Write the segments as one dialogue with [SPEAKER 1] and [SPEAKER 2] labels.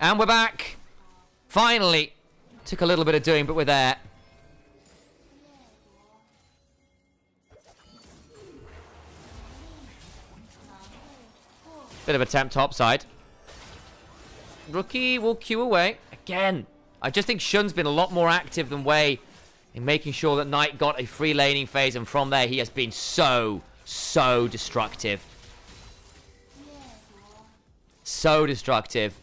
[SPEAKER 1] And we're back. Finally. Took a little bit of doing, but we're there. Bit of attempt topside. Rookie will queue away. Again, I just think Shun's been a lot more active than Wei in making sure that Knight got a free laning phase, and from there he has been so destructive. So destructive.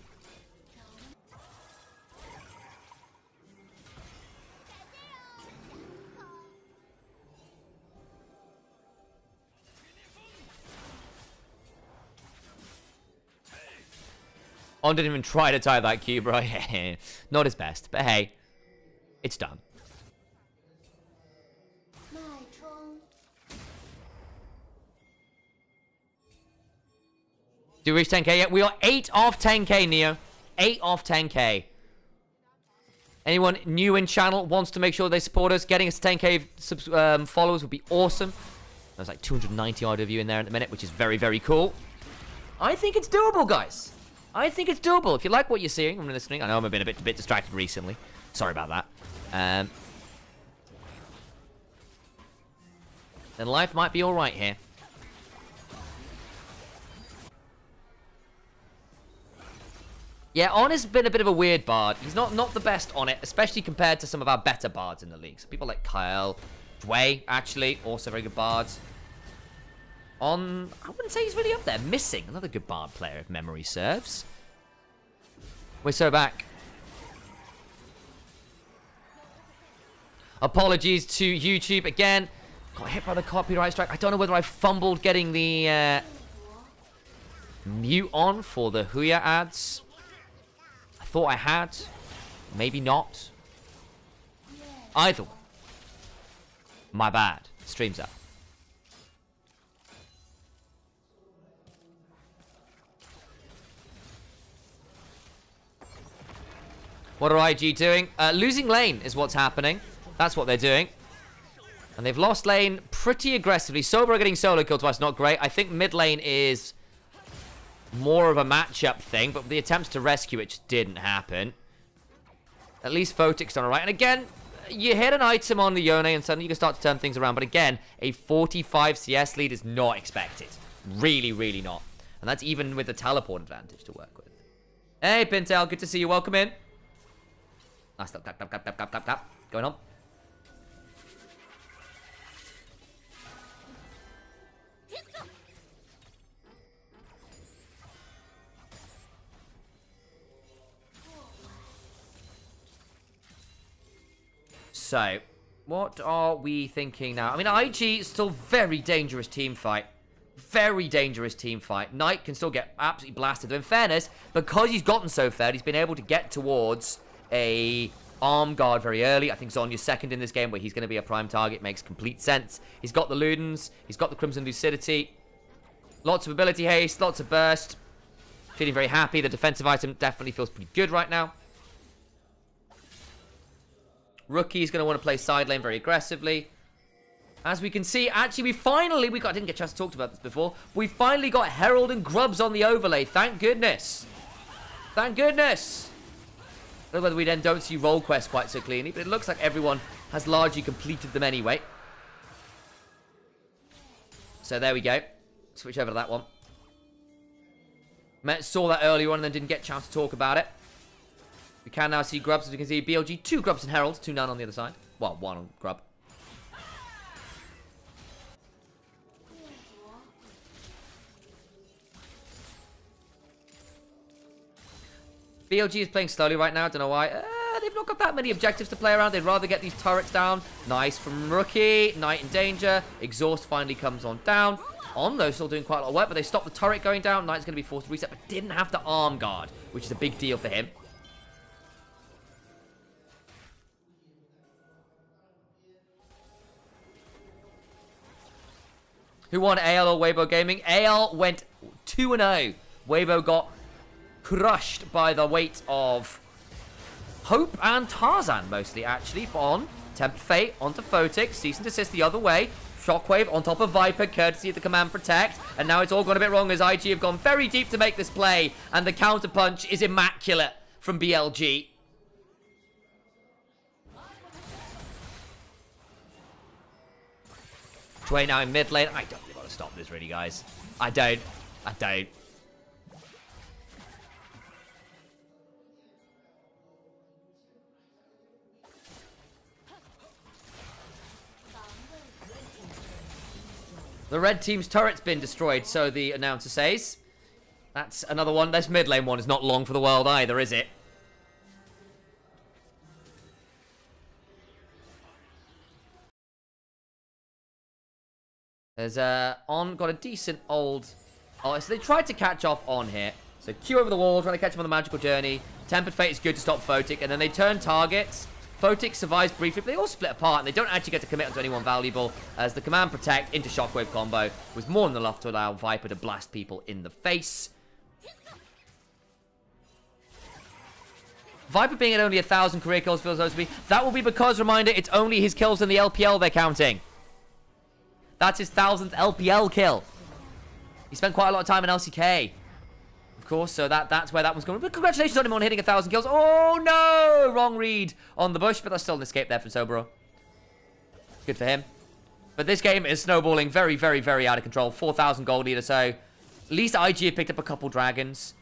[SPEAKER 1] On didn't even try to tie that cube, right? Not his best, but hey, it's done. Do we reach 10k yet? We are 8 off 10k, Neo. 8 off 10k. Anyone new in channel wants to make sure they support us, getting us to 10k followers would be awesome. There's like 290 odd of you in there at the minute, which is very cool. I think it's doable, guys. I think it's doable. If you like what you're seeing and listening, I know I'm a bit distracted recently. Sorry about that. Then life might be all right here. Yeah, On has been a bit of a weird bard. He's not the best on it, especially compared to some of our better bards in the league. So people like Kyle, Dway, actually, also very good bards. On, I wouldn't say he's really up there. Missing, another good bard player if memory serves. We're so back. Apologies to YouTube again. Got hit by the copyright strike. I don't know whether I fumbled getting the mute on for the Huya ads. I thought I had. Maybe not. Either way. My bad. Stream's up. What are IG doing? Losing lane is what's happening. That's what they're doing. And they've lost lane pretty aggressively. Sober getting solo kill twice, not great. I think mid lane is more of a matchup thing, but the attempts to rescue it just didn't happen. At least Photic's done alright. And again, you hit an item on the Yone and suddenly you can start to turn things around. But again, a 45 CS lead is not expected. Really not. And that's even with the teleport advantage to work with. Hey, Pintel, good to see you. Welcome in. Nice, tap. Going on. So, what are we thinking now? I mean, IG is still very dangerous team fight. Very dangerous team fight. Knight can still get absolutely blasted. In fairness, because he's gotten so fed, he's been able to get towards a arm guard very early. I think Zonya's second in this game, where he's going to be a prime target. Makes complete sense. He's got the Ludens. He's got the Crimson Lucidity. Lots of ability haste. Lots of burst. Feeling very happy. The defensive item definitely feels pretty good right now. Rookie's going to want to play side lane very aggressively. As we can see, actually, I didn't get a chance to talk about this before. We finally got Herald and Grubs on the overlay. Thank goodness. Thank goodness. I don't know whether we then don't see role quests quite so cleanly, but it looks like everyone has largely completed them anyway. So there we go. Switch over to that one. Saw that earlier on and then didn't get a chance to talk about it. We can now see Grubs, as we can see BLG, 2 Grubs and Herald, 2 none on the other side. Well, 1 on Grub. BLG is playing slowly right now. Don't know why. They've not got that many objectives to play around. They'd rather get these turrets down. Nice from Rookie. Knight in danger. Exhaust finally comes on down. On, though, still doing quite a lot of work, but they stopped the turret going down. Knight's going to be forced to reset, but didn't have the arm guard, which is a big deal for him. Who won, AL or Weibo Gaming? AL went 2-0. Weibo got crushed by the weight of Hope and Tarzan, mostly, actually. On Tempt Fate, onto Photic, Cease and Desist the other way. Shockwave on top of Viper, courtesy of the Command Protect. And now it's all gone a bit wrong as IG have gone very deep to make this play. And the counterpunch is immaculate. from BLG. Tway now in mid lane. I don't really want to stop this, really, guys. I don't. The red team's turret's been destroyed, so the announcer says. That's another one. This mid lane one is not long for the world either, is it? There's On got a decent old... Oh, so they tried to catch off On here. So Q over the wall, trying to catch him on the magical journey. Tempered Fate is good to stop Photic, and then they turn targets. Photic survives briefly, but they all split apart, and they don't actually get to commit onto anyone valuable, as the Command Protect into Shockwave combo was more than enough to allow Viper to blast people in the face. Viper being at only 1,000 career kills feels supposed to be. That will be because, reminder, it's only his kills in the LPL they're counting. That's his 1,000th LPL kill. He spent quite a lot of time in LCK. Of course, so that's where that one's going. But congratulations on him on hitting 1,000 kills. Oh, no! Wrong read on the bush, but that's still an escape there from Sobro. Good for him. But this game is snowballing very, very, very out of control. 4,000 gold lead or so. At least IG have picked up a couple dragons.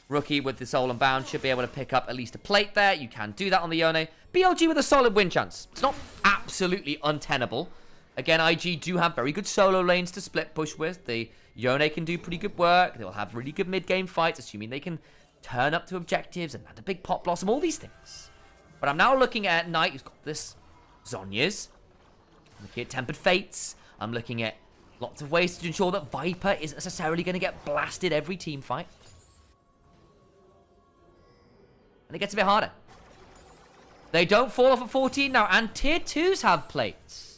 [SPEAKER 1] Rookie with the Soul Unbound should be able to pick up at least a plate there. You can do that on the Yone. BLG with a solid win chance. It's not absolutely untenable. Again, IG do have very good solo lanes to split push with. The Yone can do pretty good work. They'll have really good mid-game fights, assuming they can turn up to objectives and land a big pot blossom, all these things. But I'm now looking at Knight, who's got this Zhonya's. I'm looking at Tempered Fates. I'm looking at lots of ways to ensure that Viper isn't necessarily going to get blasted every team fight. And it gets a bit harder. They don't fall off at 14 now, and Tier 2s have plates.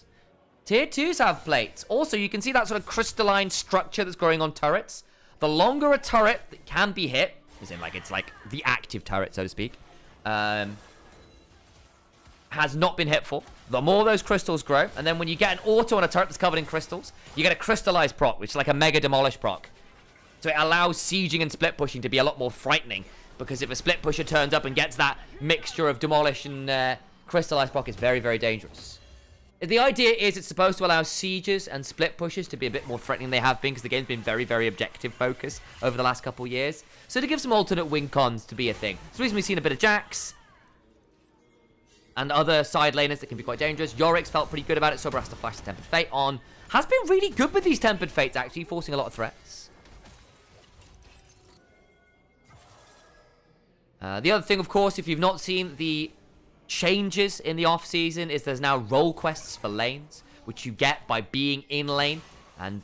[SPEAKER 1] Tier 2s have plates. Also, you can see that sort of crystalline structure that's growing on turrets. The longer a turret that can be hit, as in, like, it's like the active turret, so to speak, has not been hit for, the more those crystals grow. And then when you get an auto on a turret that's covered in crystals, you get a crystallized proc, which is like a mega demolish proc. So it allows sieging and split pushing to be a lot more frightening, because if a split pusher turns up and gets that mixture of demolish and crystallized proc, it's very, very dangerous. The idea is it's supposed to allow sieges and split pushers to be a bit more threatening than they have been, because the game's been very, very objective focused over the last couple of years. So to give some alternate win cons to be a thing. It's the reason we've seen a bit of Jax and other side laners that can be quite dangerous. Yorick's felt pretty good about it. Sober has to flash the Tempered Fate on. Has been really good with these Tempered Fates, actually, forcing a lot of threats. The other thing, of course, if you've not seen the changes in the off-season, is there's now role quests for lanes, which you get by being in lane and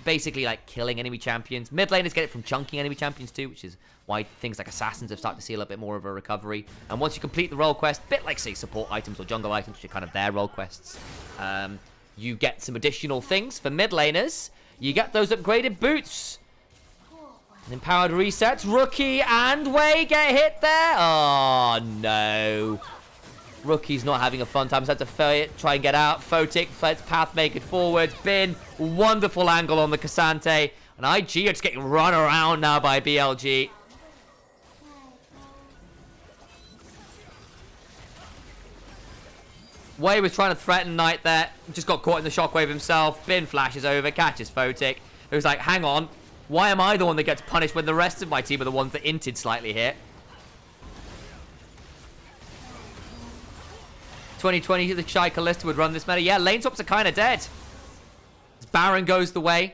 [SPEAKER 1] basically like killing enemy champions. Mid laners get it from chunking enemy champions too, which is why things like assassins have started to see a little bit more of a recovery. And once you complete the role quest, a bit like, say, support items or jungle items, which are kind of their role quests, you get some additional things. For mid laners, you get those upgraded boots. Empowered resets. Rookie and Wei get hit there. Oh, no. Rookie's not having a fun time. He's had to try and get out. Photic, path make it forward. Bin, wonderful angle on the Cassante. And IG are just getting run around now by BLG. Wei was trying to threaten Knight there. Just got caught in the shockwave himself. Bin flashes over, catches Photic. It was like, hang on. Why am I the one that gets punished when the rest of my team are the ones that inted slightly here? 2020, the Shy Callista would run this meta. Yeah, lane swaps are kind of dead. As Baron goes the way.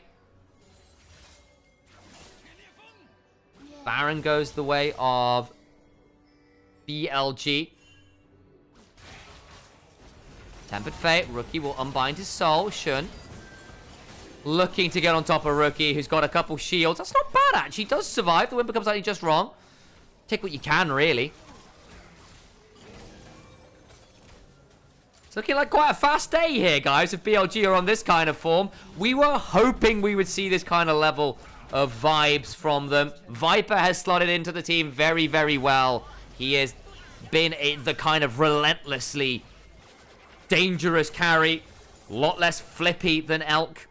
[SPEAKER 1] Baron goes the way of BLG. Tempered Fate. Rookie will unbind his soul. Shun. Looking to get on top of Rookie, who's got a couple shields. That's not bad, actually. He does survive. The win becomes slightly just wrong. Take what you can, really. It's looking like quite a fast day here, guys, if BLG are on this kind of form. We were hoping we would see this kind of level of vibes from them. Viper has slotted into the team very, very well. He has been the kind of relentlessly dangerous carry. A lot less flippy than Elk.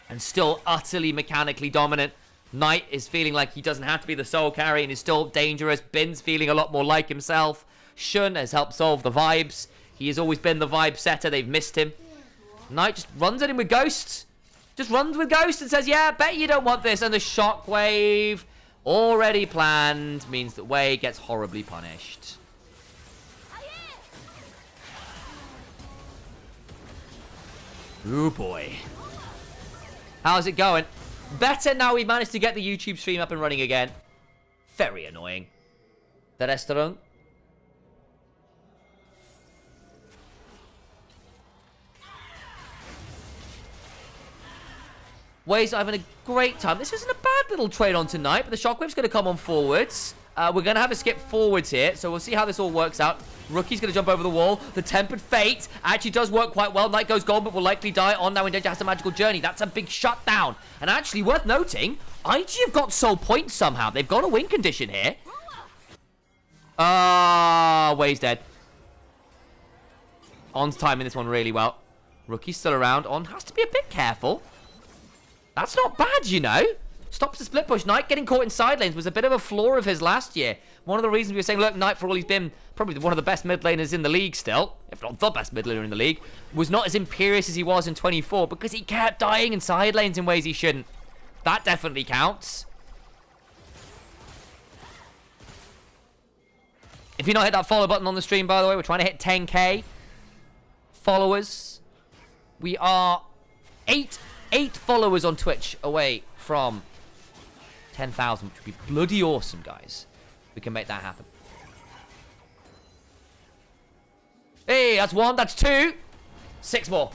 [SPEAKER 1] And still utterly mechanically dominant. Knight is feeling like he doesn't have to be the sole carry and is still dangerous. Bin's feeling a lot more like himself. Shun has helped solve the vibes. He has always been the vibe setter. They've missed him. Knight just runs at him with Ghost. Just runs with Ghost and says, yeah, bet you don't want this. And the shockwave, already planned, means that Wei gets horribly punished. Ooh, boy. How's it going? Better now we've managed to get the YouTube stream up and running again. Very annoying. The restaurant. Wei's having a great time. This isn't a bad little trade on tonight, but the Shockwave's going to come on forwards. We're going to have a skip forwards here, so we'll see how this all works out. Rookie's going to jump over the wall. The Tempered Fate actually does work quite well. Knight goes gold, but will likely die on now. Indanger has a magical journey. That's a big shutdown. And actually, worth noting, IG have got soul points somehow. They've got a win condition here. Wei's dead. On's timing this one really well. Rookie's still around. On has to be a bit careful. That's not bad, you know. Stops the split push. Knight getting caught in side lanes was a bit of a flaw of his last year. One of the reasons we were saying, look, Knight, for all he's been probably one of the best mid laners in the league still, if not the best mid laner in the league, was not as imperious as he was in 24 because he kept dying in side lanes in ways he shouldn't. That definitely counts. If you've not hit that follow button on the stream, by the way, we're trying to hit 10k followers. We are eight followers on Twitch away from 10,000, which would be bloody awesome, guys. We can make that happen. Hey, that's one, that's two. Six more.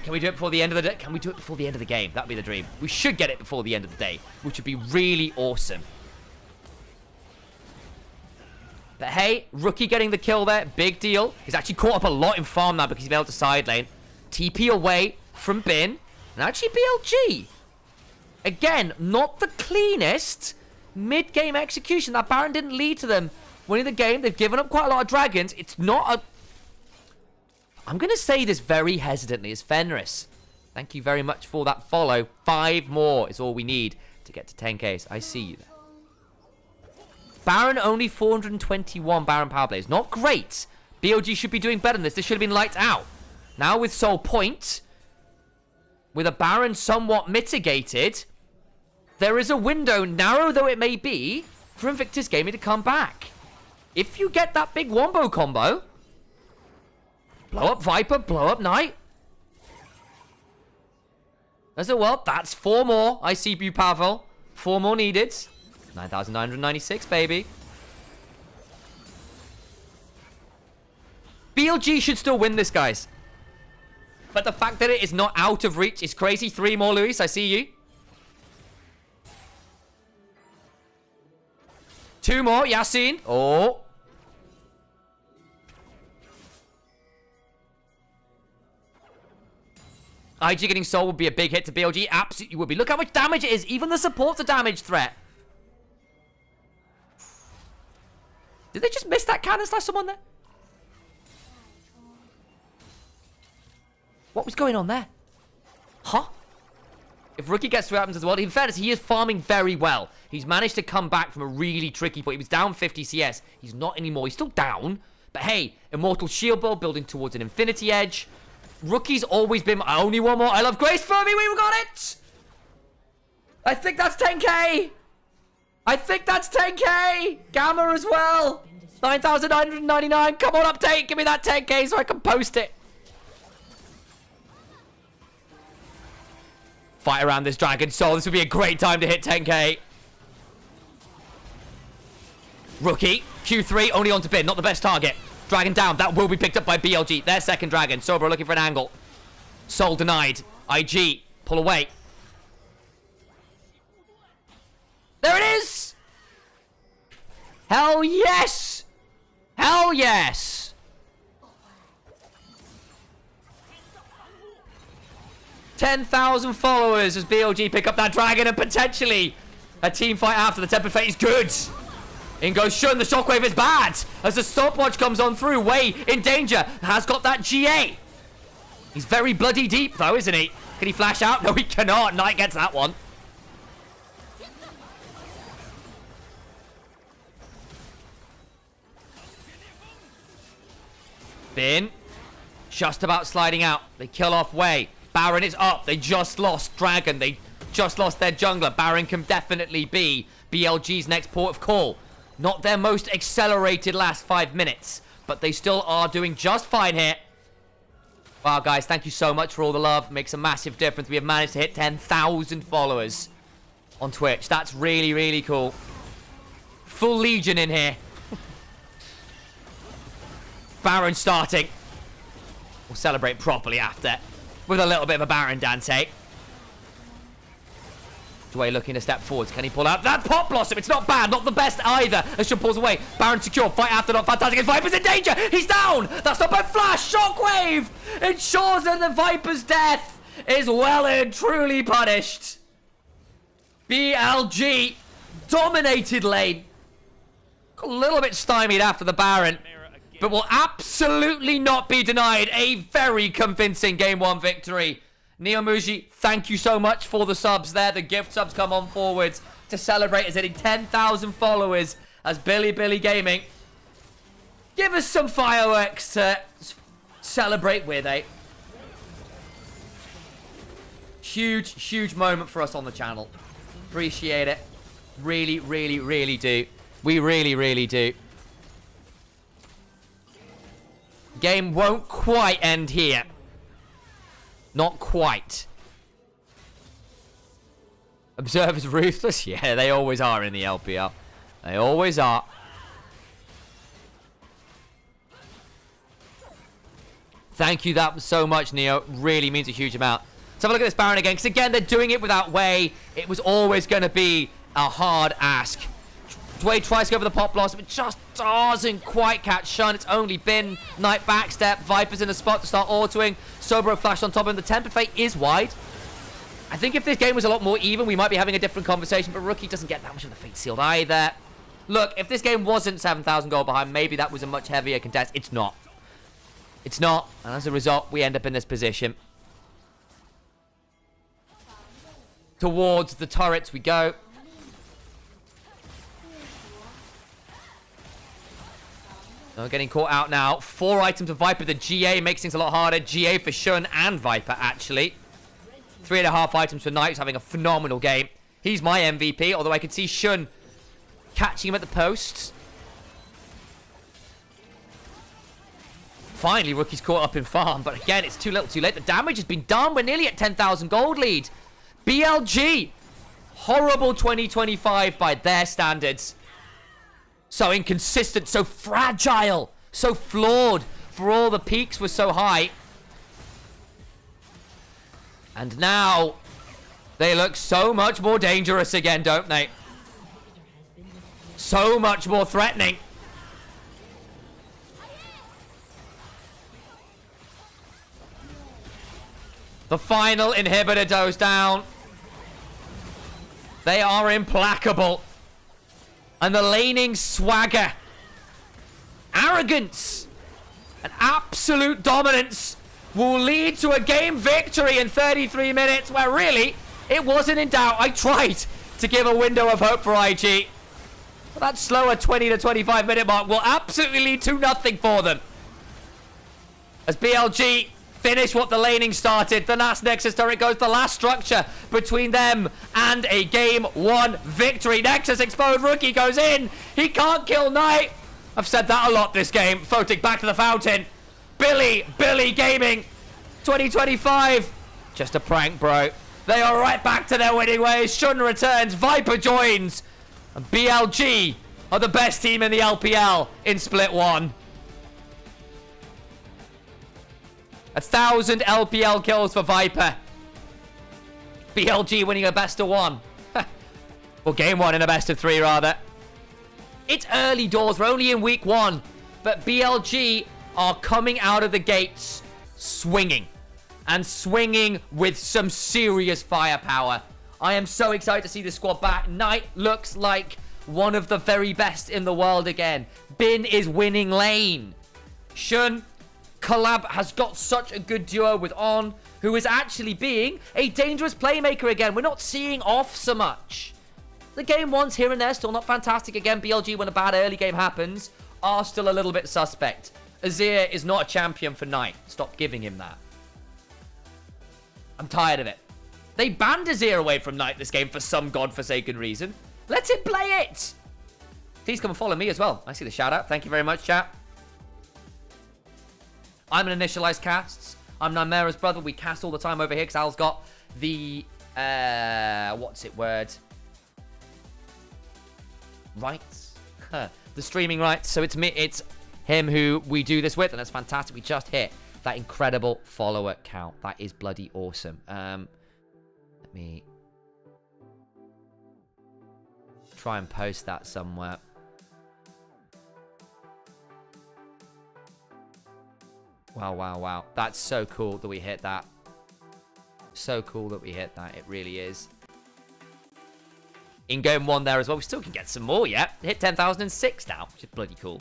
[SPEAKER 1] Can we do it before the end of the day? Can we do it before the end of the game? That'd be the dream. We should get it before the end of the day, which would be really awesome. But hey, Rookie getting the kill there, big deal. He's actually caught up a lot in farm now because he's been able to side lane. TP away from Bin. And actually BLG. Again, not the cleanest mid-game execution. That Baron didn't lead to them winning the game. They've given up quite a lot of dragons. It's not a... I'm going to say this very hesitantly as Fenris. Thank you very much for that follow. 5 more is all we need to get to 10Ks. I see you there. Baron only 421 Baron power plays. Not great. BLG should be doing better than this. This should have been lights out. Now with Soul Point, with a Baron somewhat mitigated, there is a window, narrow though it may be, for Invictus Gaming to come back. If you get that big wombo combo, blow up Viper, blow up Knight. As a well, that's 4 more. I see you, Pavel. 4 more needed. 9,996, baby. BLG should still win this, guys. But the fact that it is not out of reach is crazy. 3 more, Luis. I see you. 2 more, Yasin. Oh. IG getting soul would be a big hit to BLG. Absolutely would be. Look how much damage it is. Even the support's a damage threat. Did they just miss that cannon slash someone there? What was going on there? Huh? If Rookie gets through happens as well, in fairness, he is farming very well. He's managed to come back from a really tricky point. He was down 50 CS. He's not anymore. He's still down. But hey, Immortal Shield build building towards an Infinity Edge. Rookie's always been... Only one more. I love Grace Fermi. We got it! I think that's 10k! I think that's 10k! Gamma as well! 9,999. Come on, update. Give me that 10k so I can post it. Fight around this Dragon Soul. This would be a great time to hit 10k. Rookie. Q3. Only on to Bin. Not the best target. Dragon down. That will be picked up by BLG. Their second Dragon. Sober looking for an angle. Soul denied. IG. Pull away. There it is! Hell yes! Hell yes! 10,000 followers as BLG pick up that Dragon and potentially a team fight after. The Tempered Fate is good. In goes Shun. The Shockwave is bad as the stopwatch comes on through. Wei in danger. Has got that GA. He's very bloody deep though, isn't he? Can he flash out? No, he cannot. Knight gets that one. Bin. Just about sliding out. They kill off Wei. Baron is up. They just lost Dragon. They just lost their jungler. Baron can definitely be BLG's next port of call. Not their most accelerated last 5 minutes, but they still are doing just fine here. Wow, guys, thank you so much for all the love. Makes a massive difference. We have managed to hit 10,000 followers on Twitch. That's really, really cool. Full Legion in here. Baron starting. We'll celebrate properly after. With a little bit of a Baron dance, eh? Dway looking to step forwards. Can he pull out that Pop Blossom? It's not bad. Not the best either. As Shun pulls away. Baron secure. Fight after not fantastic. And Viper's in danger. He's down. That's not bad. Flash. Shockwave. Ensures that the Viper's death is well and truly punished. BLG dominated lane. A little bit stymied after the Baron, but will absolutely not be denied a very convincing Game 1 victory. Neomuji, thank you so much for the subs there. The gift subs come on forwards to celebrate as hitting 10,000 followers as Billy Gaming. Give us some fireworks to celebrate with, eh? Huge moment for us on the channel. Appreciate it. Really do. We really do. Game won't quite end here. Not quite. Observers ruthless? Yeah, they always are in the LPL. They always are. Thank you that so much, Neo. Really means a huge amount. Let's have a look at this Baron again. Because again, they're doing it without Wei. It was always going to be a hard ask. Dway tries to go for the Pop Blossom, but just doesn't quite catch Shun. It's only been Knight backstep. Viper's in the spot to start autoing. Sobro flashed on top of him. The Tempered Fate is wide. I think if this game was a lot more even, we might be having a different conversation, but Rookie doesn't get that much of the Fate Sealed either. Look, if this game wasn't 7,000 gold behind, maybe that was a much heavier contest. It's not. It's not, and as a result, we end up in this position. Towards the turrets we go. We're getting caught out now. 4 items of Viper. The GA makes things a lot harder. GA for Shun and Viper, actually. 3.5 items for Knight, who's having a phenomenal game. He's my MVP, although I could see Shun catching him at the post. Finally, Rookie's caught up in farm, but again, it's too little too late. The damage has been done. We're nearly at 10,000 gold lead. BLG. Horrible 2025 by their standards. So inconsistent, so fragile, so flawed, for all the peaks were so high. And now, they look so much more dangerous again, don't they? So much more threatening. The final inhibitor goes down. They are implacable. And the laning swagger, arrogance, and absolute dominance will lead to a game victory in 33 minutes where really it wasn't in doubt. I tried to give a window of hope for IG. But that slower 20 to 25 minute mark will absolutely lead to nothing for them. As BLG finish what the laning started. The last Nexus turret goes, the last structure between them and a Game 1 victory. Nexus exposed, Rookie goes in. He can't kill Knight. I've said that a lot this game. Photic back to the fountain. Billy Gaming 2025. Just a prank, bro. They are right back to their winning ways. Shun returns, Viper joins. And BLG are the best team in the LPL in Split 1. 1,000 LPL kills for Viper. BLG winning a best of 1. Well, game 1 in a best of 3, rather. It's early doors. We're only in week 1. But BLG are coming out of the gates swinging. And swinging with some serious firepower. I am so excited to see the squad back. Knight looks like one of the very best in the world again. Bin is winning lane. Shun Collab has got such a good duo with On, who is actually being a dangerous playmaker again. We're not seeing off so much. The game ones here and there, still not fantastic. Again, BLG, when a bad early game happens, are still a little bit suspect. Azir is not a champion for Knight. Stop giving him that. I'm tired of it. They banned Azir away from Knight this game for some godforsaken reason. Let him play it! Please come and follow me as well. I see the shout out. Thank you very much, chat. I'm an Initialise casts. I'm Nymaera's brother. We cast all the time over here because Al's got the, what's it word? Rights? The streaming rights. So it's me, it's him who we do this with, and that's fantastic. We just hit that incredible follower count. That is bloody awesome. Let me try and post that somewhere. Wow, wow, wow. That's so cool that we hit that. So cool that we hit that. It really is. In game one there as well. We still can get some more yet. Hit 10,006 now, which is bloody cool.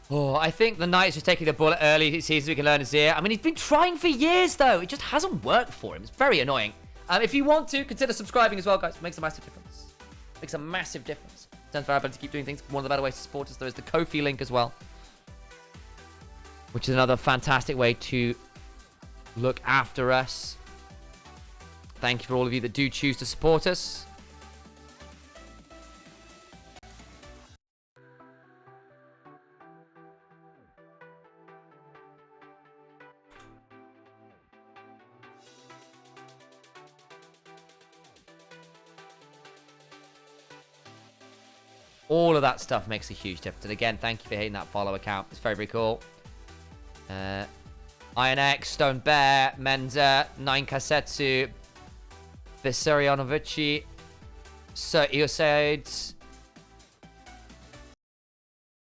[SPEAKER 1] Oh, I think the Knight's just taking the bullet early. He sees we can learn Azir. I mean, he's been trying for years, though. It just hasn't worked for him. It's very annoying. If you want to, consider subscribing as well, guys. It makes a massive difference. Makes a massive difference. Turns for our ability to keep doing things. One of the better ways to support us, there is the Ko-fi link as well, which is another fantastic way to look after us. Thank you for all of you that do choose to support us. All of that stuff makes a huge difference. And again, thank you for hitting that follow account. It's very, very cool. Iron X, Stone Bear, Menza, 9 Kasetsu, Visarionovici, Sir Eosaid,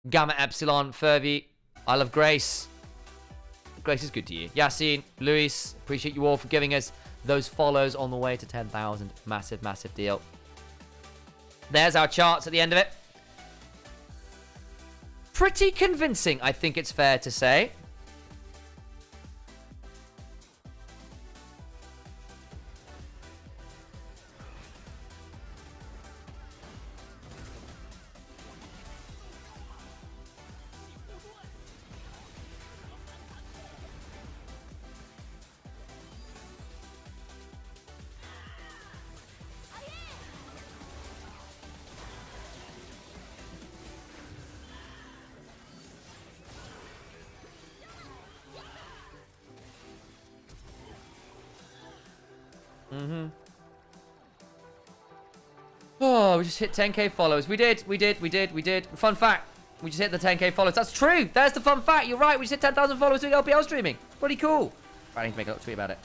[SPEAKER 1] Gamma Epsilon, Furby, I Love Grace. Grace is good to you. Yassine, Luis, appreciate you all for giving us those follows on the way to 10,000. Massive, massive deal. There's our charts at the end of it. Pretty convincing, I think it's fair to say. Oh, we just hit 10k followers. We did. Fun fact, we just hit the 10k followers. That's true. There's the fun fact. You're right. We just hit 10,000 followers doing LPL streaming. Pretty cool. I need to make a little tweet about it.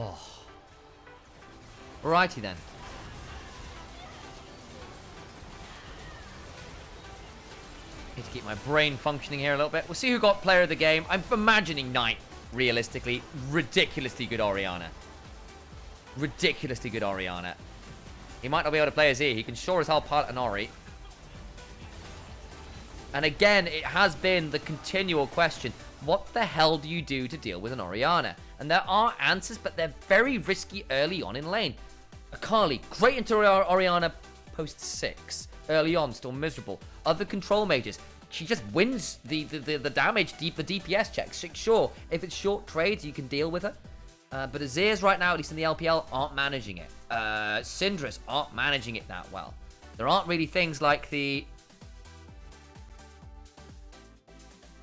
[SPEAKER 1] Oh. Alrighty then. Need to keep my brain functioning here a little bit. We'll see who got player of the game. I'm imagining Knight, realistically. Ridiculously good Orianna. Ridiculously good Orianna. He might not be able to play as E. He can sure as hell pilot an Ori. And again, it has been the continual question. What the hell do you do to deal with an Orianna? And there are answers, but they're very risky early on in lane. Akali, great into Orianna post 6. Early on, still miserable. Other control mages, she just wins the damage, the DPS checks. Sure, if it's short trades, you can deal with her. But Azir's right now, at least in the LPL, aren't managing it. Syndra's aren't managing it that well. There aren't really things like the...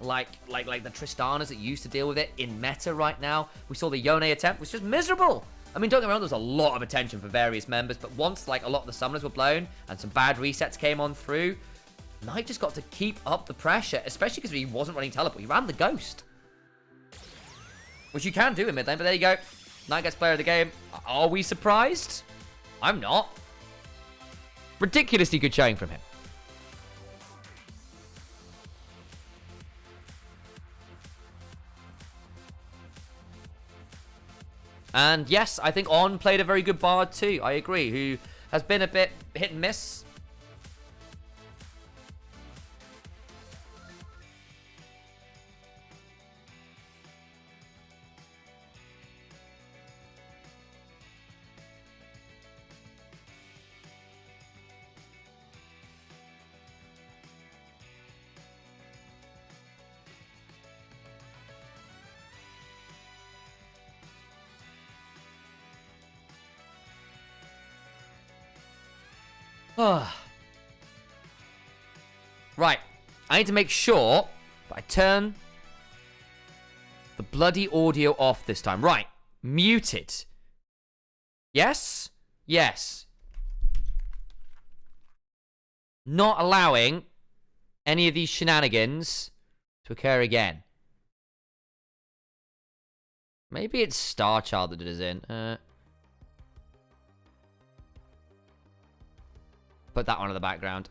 [SPEAKER 1] Like the Tristanas that used to deal with it in meta right now. We saw the Yone attempt, which was miserable. I mean, don't get me wrong, there was a lot of attention for various members, but once, like, a lot of the summoners were blown and some bad resets came on through, Knight just got to keep up the pressure, especially because he wasn't running teleport. He ran the Ghost. Which you can do in mid lane, but there you go. Knight gets player of the game. Are we surprised? I'm not. Ridiculously good showing from him. And yes, I think On played a very good Bard too. I agree. Who has been a bit hit and miss. Right. I need to make sure that I turn the bloody audio off this time. Right. Muted. Yes? Yes. Not allowing any of these shenanigans to occur again. Maybe it's Star Child that it is in. Put that one in the background.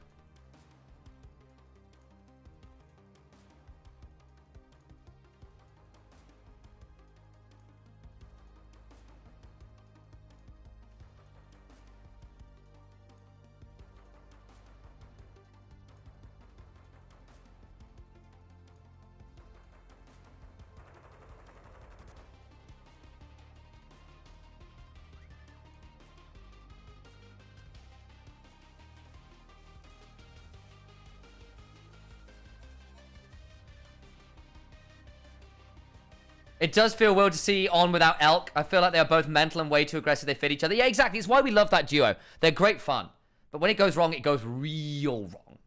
[SPEAKER 1] It does feel weird to see On without Elk. I feel like they're both mental and way too aggressive. They fit each other. Yeah, exactly. It's why we love that duo. They're great fun. But when it goes wrong, it goes real wrong.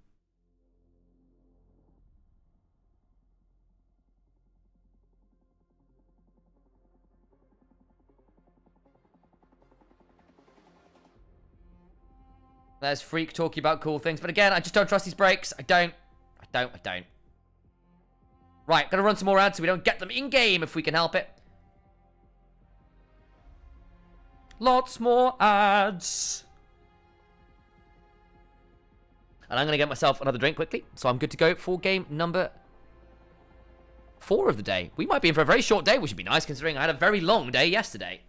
[SPEAKER 1] There's Freak talking about cool things. But again, I just don't trust these breaks. I don't. Right, gonna run some more ads so we don't get them in-game if we can help it. Lots more ads. And I'm gonna get myself another drink quickly, so I'm good to go for game number 4 of the day. We might be in for a very short day, which would be nice considering I had a very long day yesterday.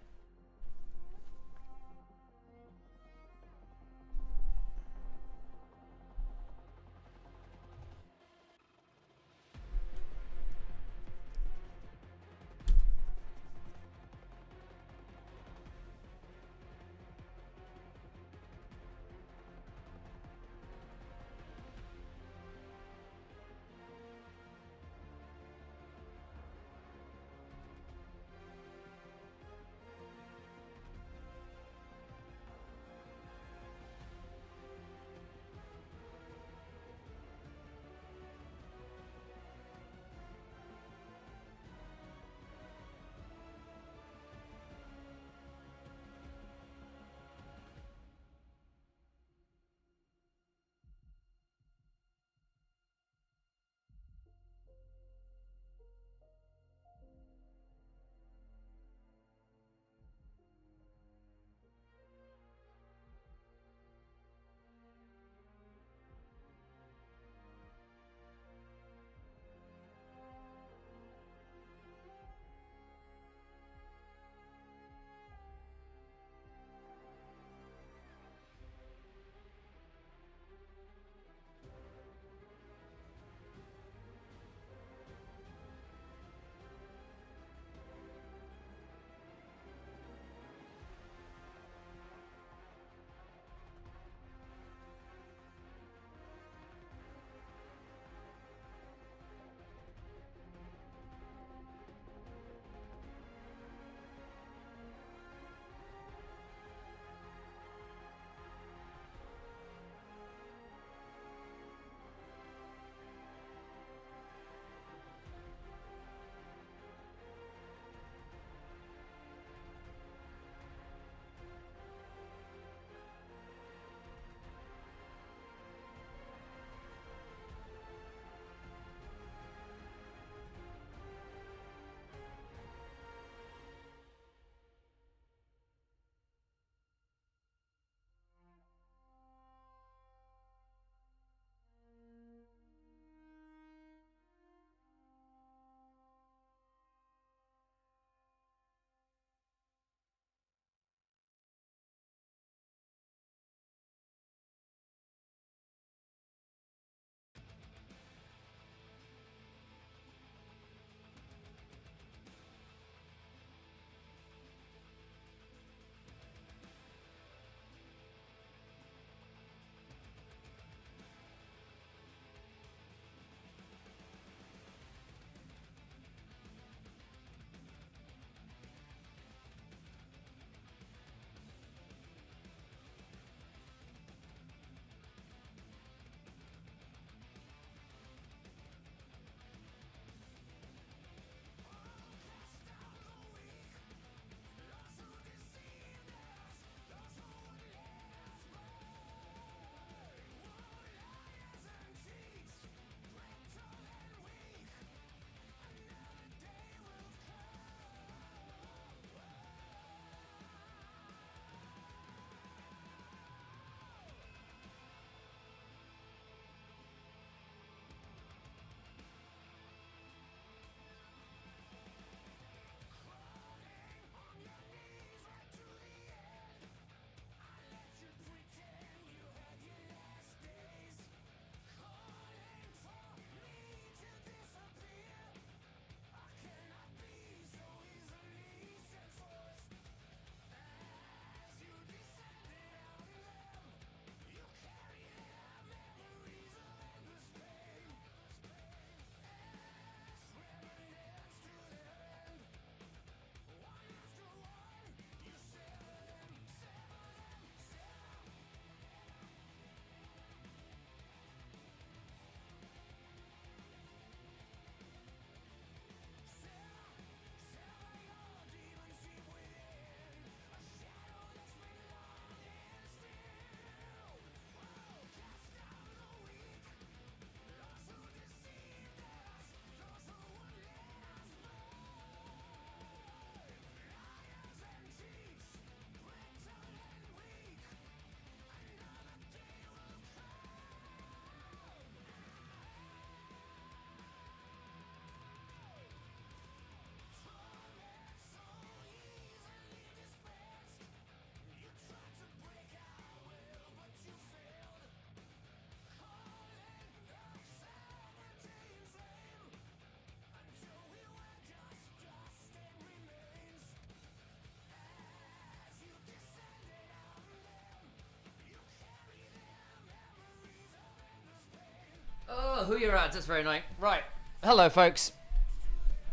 [SPEAKER 1] who are your ads? That's very annoying. Right. Hello, folks.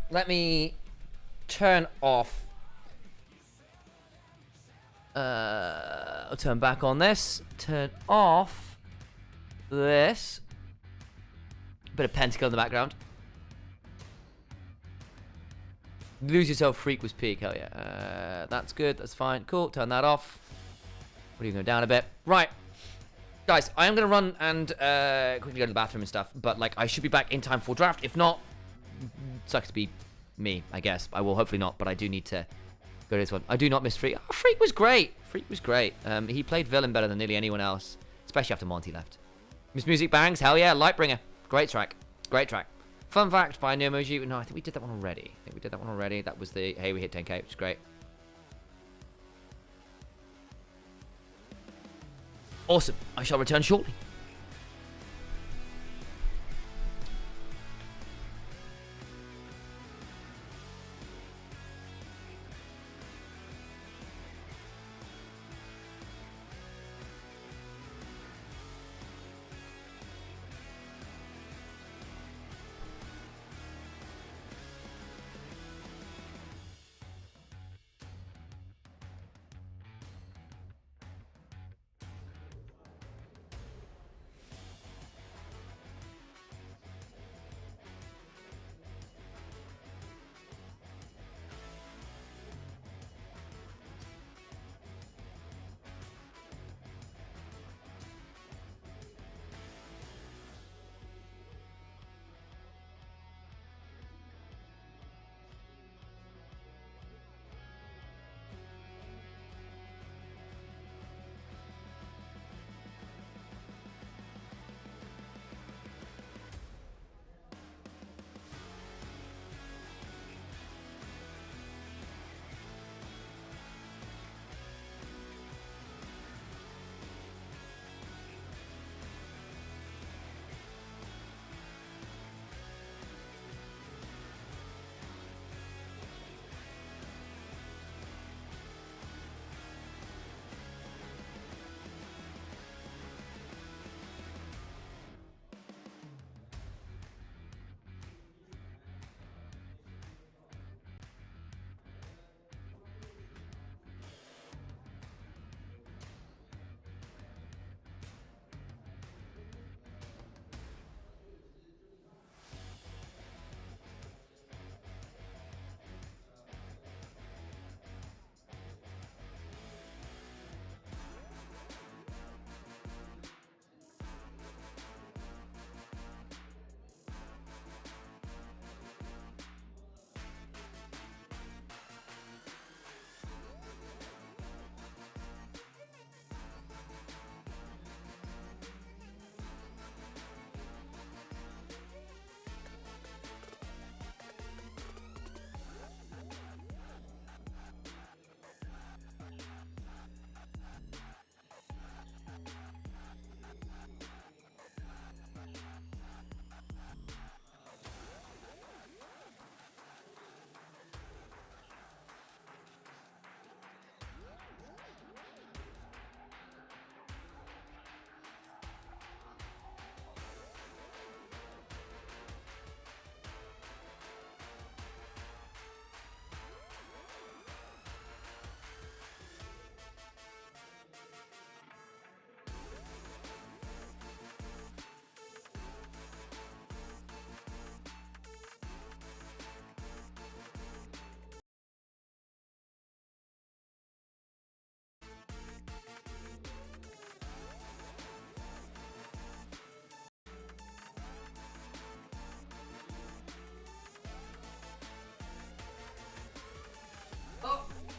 [SPEAKER 1] Let me turn off. I'll turn back on this. Turn off this. Bit of pentacle in the background. Lose yourself, freak was peak. Hell yeah. That's good. That's fine. Cool. Turn that off. What are you going down a bit? Right. Guys, I am going to run and quickly go to the bathroom and stuff. But, like, I should be back in time for draft. If not, sucks to be me, I guess. I will hopefully not, but I do need to go to this one. I do not miss Freak. Oh, Freak was great. Freak was great. He played villain better than nearly anyone else, especially after Monty left. Miss Music Bangs. Hell yeah. Lightbringer. Great track. Great track. Fun fact by No Emoji. No, I think we did that one already. That was the hey, we hit 10k, which is great. Awesome. I shall return shortly.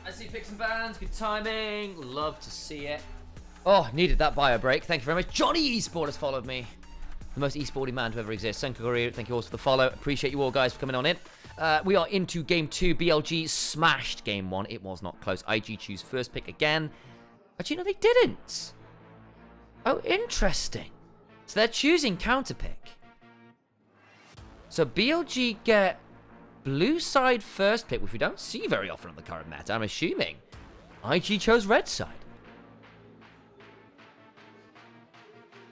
[SPEAKER 1] I see picks and bans. Good timing. Love to see it. Oh, needed that bio break. Thank you very much. Johnny Esport has followed me. The most esporty man to ever exist. Senkogori, thank you also for the follow. Appreciate you all guys for coming on in. We are into game 2. BLG smashed game 1. It was not close. IG choose first pick again. Actually, no, they didn't. Oh, interesting. So they're choosing counter pick. So BLG get blue side first pick, which we don't see very often on the current meta. I'm assuming IG chose red side.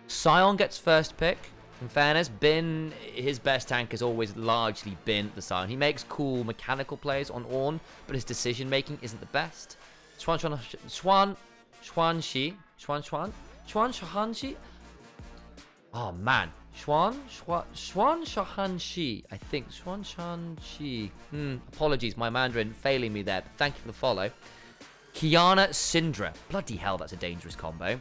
[SPEAKER 1] Sion gets first pick. In fairness, Bin, his best tank has always largely been the Sion. He makes cool mechanical plays on Ornn, but his decision-making isn't the best. Shahanshi. Oh, man. Shahanshi. I think. Shahanshi. Apologies, my Mandarin failing me there, but thank you for the follow. Qiyana Syndra. Bloody hell, that's a dangerous combo.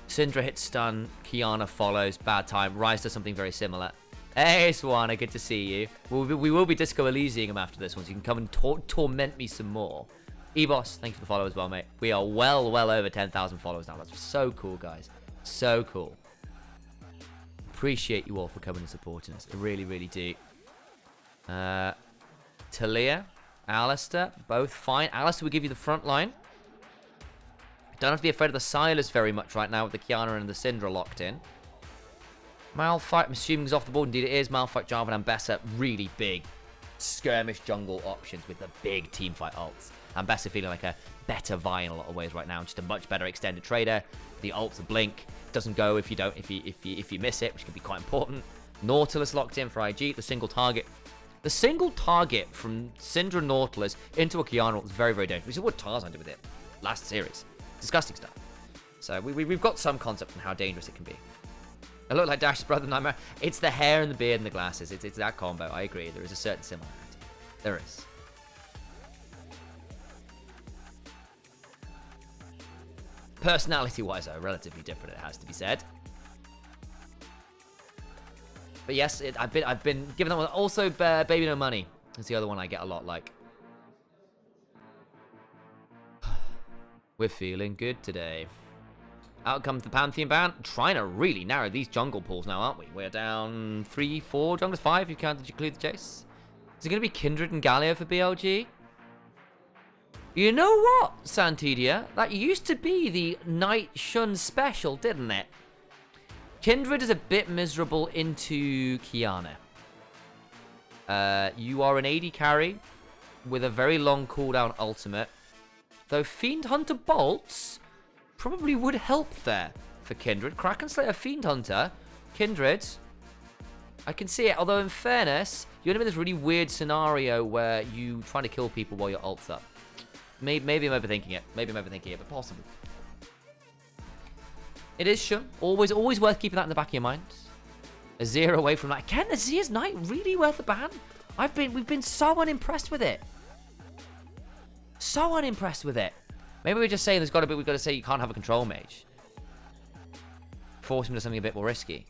[SPEAKER 1] Syndra hits stun, Qiyana follows, bad time. Rise does something very similar. Hey, Swana, good to see you. We will be Disco Elysium him after this one, so you can come and torment me some more. Ebos, thank you for the follow as well, mate. We are well over 10,000 followers now. That's so cool, guys. So cool. Appreciate you all for coming and supporting us. I really, really do. Talia, Alistair, both fine. Alistair will give you the front line. Don't have to be afraid of the Silas very much right now with the Qiyana and the Syndra locked in. Malphite, I'm assuming is off the board. Indeed it is. Malphite, Jarvan, and Bessa, really big skirmish jungle options with the big teamfight ults. And Bessa feeling like a better Vi in a lot of ways right now. Just a much better extended trader. The ults, a blink. Doesn't go if you miss it, which can be quite important. Nautilus locked in for IG. The single target. The single target from Syndra Nautilus into a Qiyana was very, very dangerous. We saw what Tarzan did with it last series. Disgusting stuff. So we've got some concept on how dangerous it can be. I look like Dash's brother Nymaera. It's the hair and the beard and the glasses. It's that combo. I agree. There is a certain similarity. There is. Personality-wise, though, relatively different, it has to be said. But yes, I've been given that one. Also, Baby No Money is the other one I get a lot like. We're feeling good today. Out comes the Pantheon ban. Trying to really narrow these jungle pools now, aren't we? We're down 3, 4 junglers, 5. You counted, you cleared the chase. Is it going to be Kindred and Galio for BLG? You know what, Santidia? That used to be the Night Shun special, didn't it? Kindred is a bit miserable into Qiyana. You are an AD carry with a very long cooldown ultimate. Though Fiend Hunter bolts probably would help there for Kindred. Kraken Slayer, Fiend Hunter, Kindred. I can see it. Although in fairness, you're in this really weird scenario where you trying to kill people while your ult's up. Maybe I'm overthinking it. But possible. It is Shun. Always worth keeping that in the back of your mind. Azir away from that. Again, Azir's Knight really worth a ban. We've been so unimpressed with it. So unimpressed with it. Maybe we're just saying we've got to say you can't have a control mage. Force him to something a bit more risky.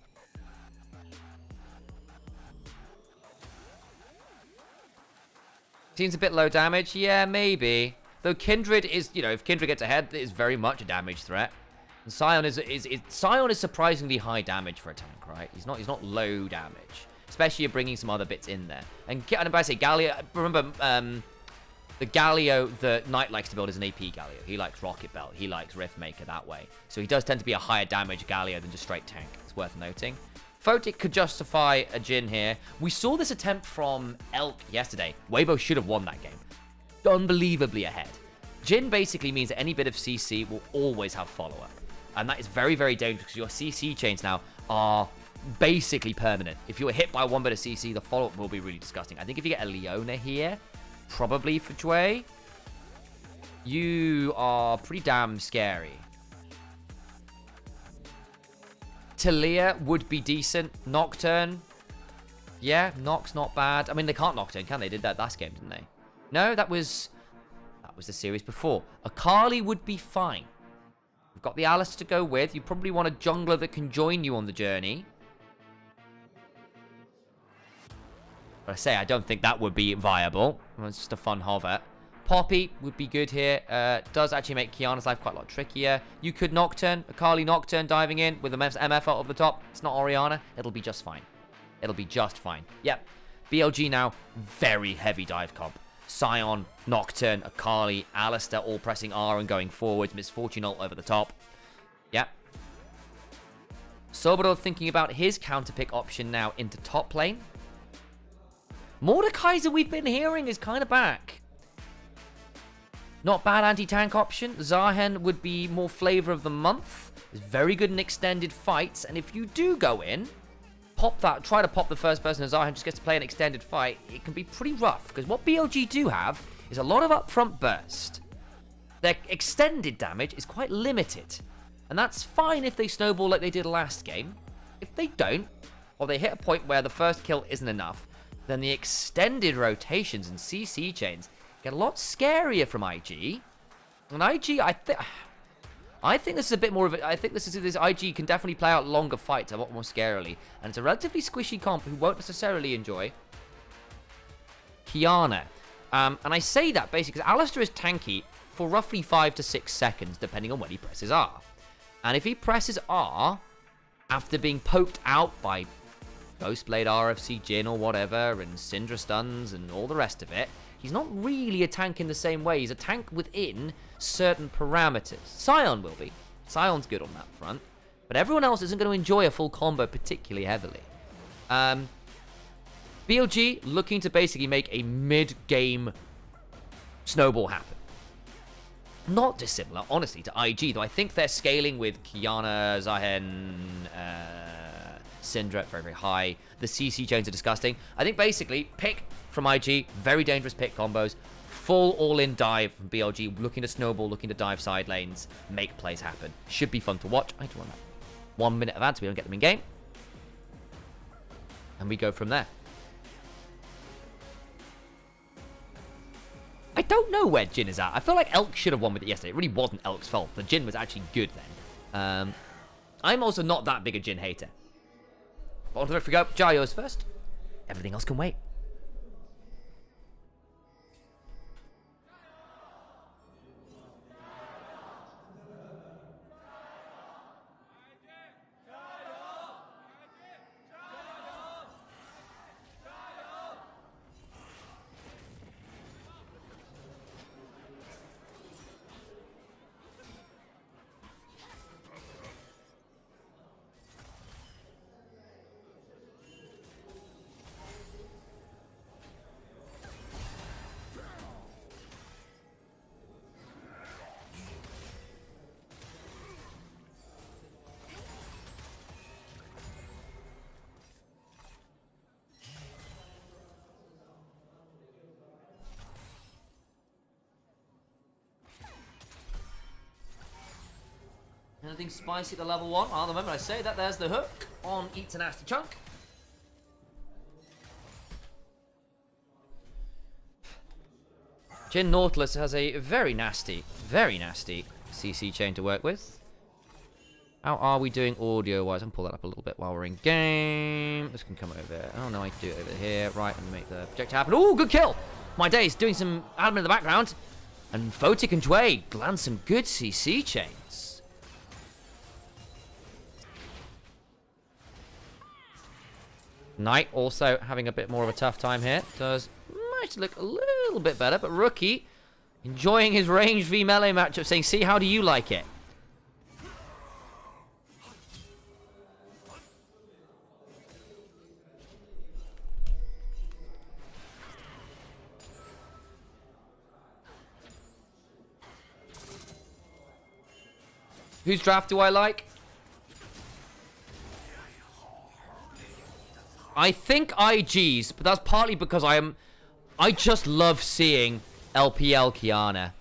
[SPEAKER 1] Seems a bit low damage. Yeah, maybe. Though Kindred is, if Kindred gets ahead, it is very much a damage threat. And Sion is surprisingly high damage for a tank, right? He's not low damage, especially you're bringing some other bits in there. And I say Galio. Remember, the Galio that Knight likes to build is an AP Galio. He likes Rocket Belt. He likes Riftmaker that way. So he does tend to be a higher damage Galio than just straight tank. It's worth noting. Photic could justify a Jhin here. We saw this attempt from Elk yesterday. Weibo should have won that game. Unbelievably ahead. Jhin basically means that any bit of CC will always have follow-up. And that is very, very dangerous because your CC chains now are basically permanent. If you're hit by one bit of CC, the follow-up will be really disgusting. I think if you get a Leona here, probably for Jway, you are pretty damn scary. Talia would be decent. Nocturne. Yeah, Nox not bad. I mean, they can't Nocturne, can they? They did that last game, didn't they? No, that was the series before. Akali would be fine. We've got the Alice to go with. You probably want a jungler that can join you on the journey. But I say, I don't think that would be viable. It's just a fun hover. Poppy would be good here. Does actually make Qiyana's life quite a lot trickier. You could Nocturne, Akali Nocturne diving in with the MF out of the top. It's not Orianna. It'll be just fine. It'll be just fine. Yep. BLG now, very heavy dive comp. Sion, Nocturne, Akali, Alistair all pressing R and going forwards. Misfortune ult over the top. Yep. Soboro thinking about his counter pick option now into top lane. Mordekaiser, we've been hearing, is kind of back. Not bad anti-tank option. Zahen would be more flavor of the month. is very good in extended fights. And if you do go in, try to pop the first person as Zahen just gets to play an extended fight, it can be pretty rough. Because what BLG do have is a lot of upfront burst. Their extended damage is quite limited. And that's fine if they snowball like they did last game. If they don't, or they hit a point where the first kill isn't enough, then the extended rotations and CC chains get a lot scarier from IG. And IG, I think this is a bit more of a... I think this IG can definitely play out longer fights a lot more scarily. And it's a relatively squishy comp who won't necessarily enjoy Qiyana. And I say that basically because Alistar is tanky for roughly 5 to 6 seconds, depending on when he presses R. And if he presses R after being poked out by Ghostblade, RFC, Jhin, or whatever, and Syndra stuns and all the rest of it, he's not really a tank in the same way. He's a tank within certain parameters. Sion will be. Sion's good on that front. But everyone else isn't going to enjoy a full combo particularly heavily. BLG looking to basically make a mid-game snowball happen. Not dissimilar, honestly, to IG, though I think they're scaling with Qiyana, Zahen, Syndra very, very high. The CC chains are disgusting. I think basically, pick from IG, very dangerous pick combos, full all-in dive from BLG, looking to snowball, looking to dive side lanes, make plays happen. Should be fun to watch. I do want that 1 minute of ads so we don't get them in game. And we go from there. I don't know where Jhin is at. I feel like Elk should have won with it yesterday. It really wasn't Elk's fault. The Jhin was actually good then. I'm also not that big a Jhin hater. But on to the we go. Jayo's first. Everything else can wait. Anything spicy at the level 1? Oh, the moment I say that, there's the hook on Eats a Nasty Chunk. Jhin Nautilus has a very nasty CC chain to work with. How are we doing audio-wise? I'll pull that up a little bit while we're in game. This can come over here. Oh, no, I can do it over here. Right, let me make the projector happen. Oh, good kill! My days doing some admin in the background. And Photic and Dway land some good CC chains. Knight also having a bit more of a tough time here. Does actually look a little bit better, but Rookie enjoying his range v melee matchup, saying, see, how do you like it? Whose draft do I like? I think IG's, but that's partly because I just love seeing LPL Qiyana.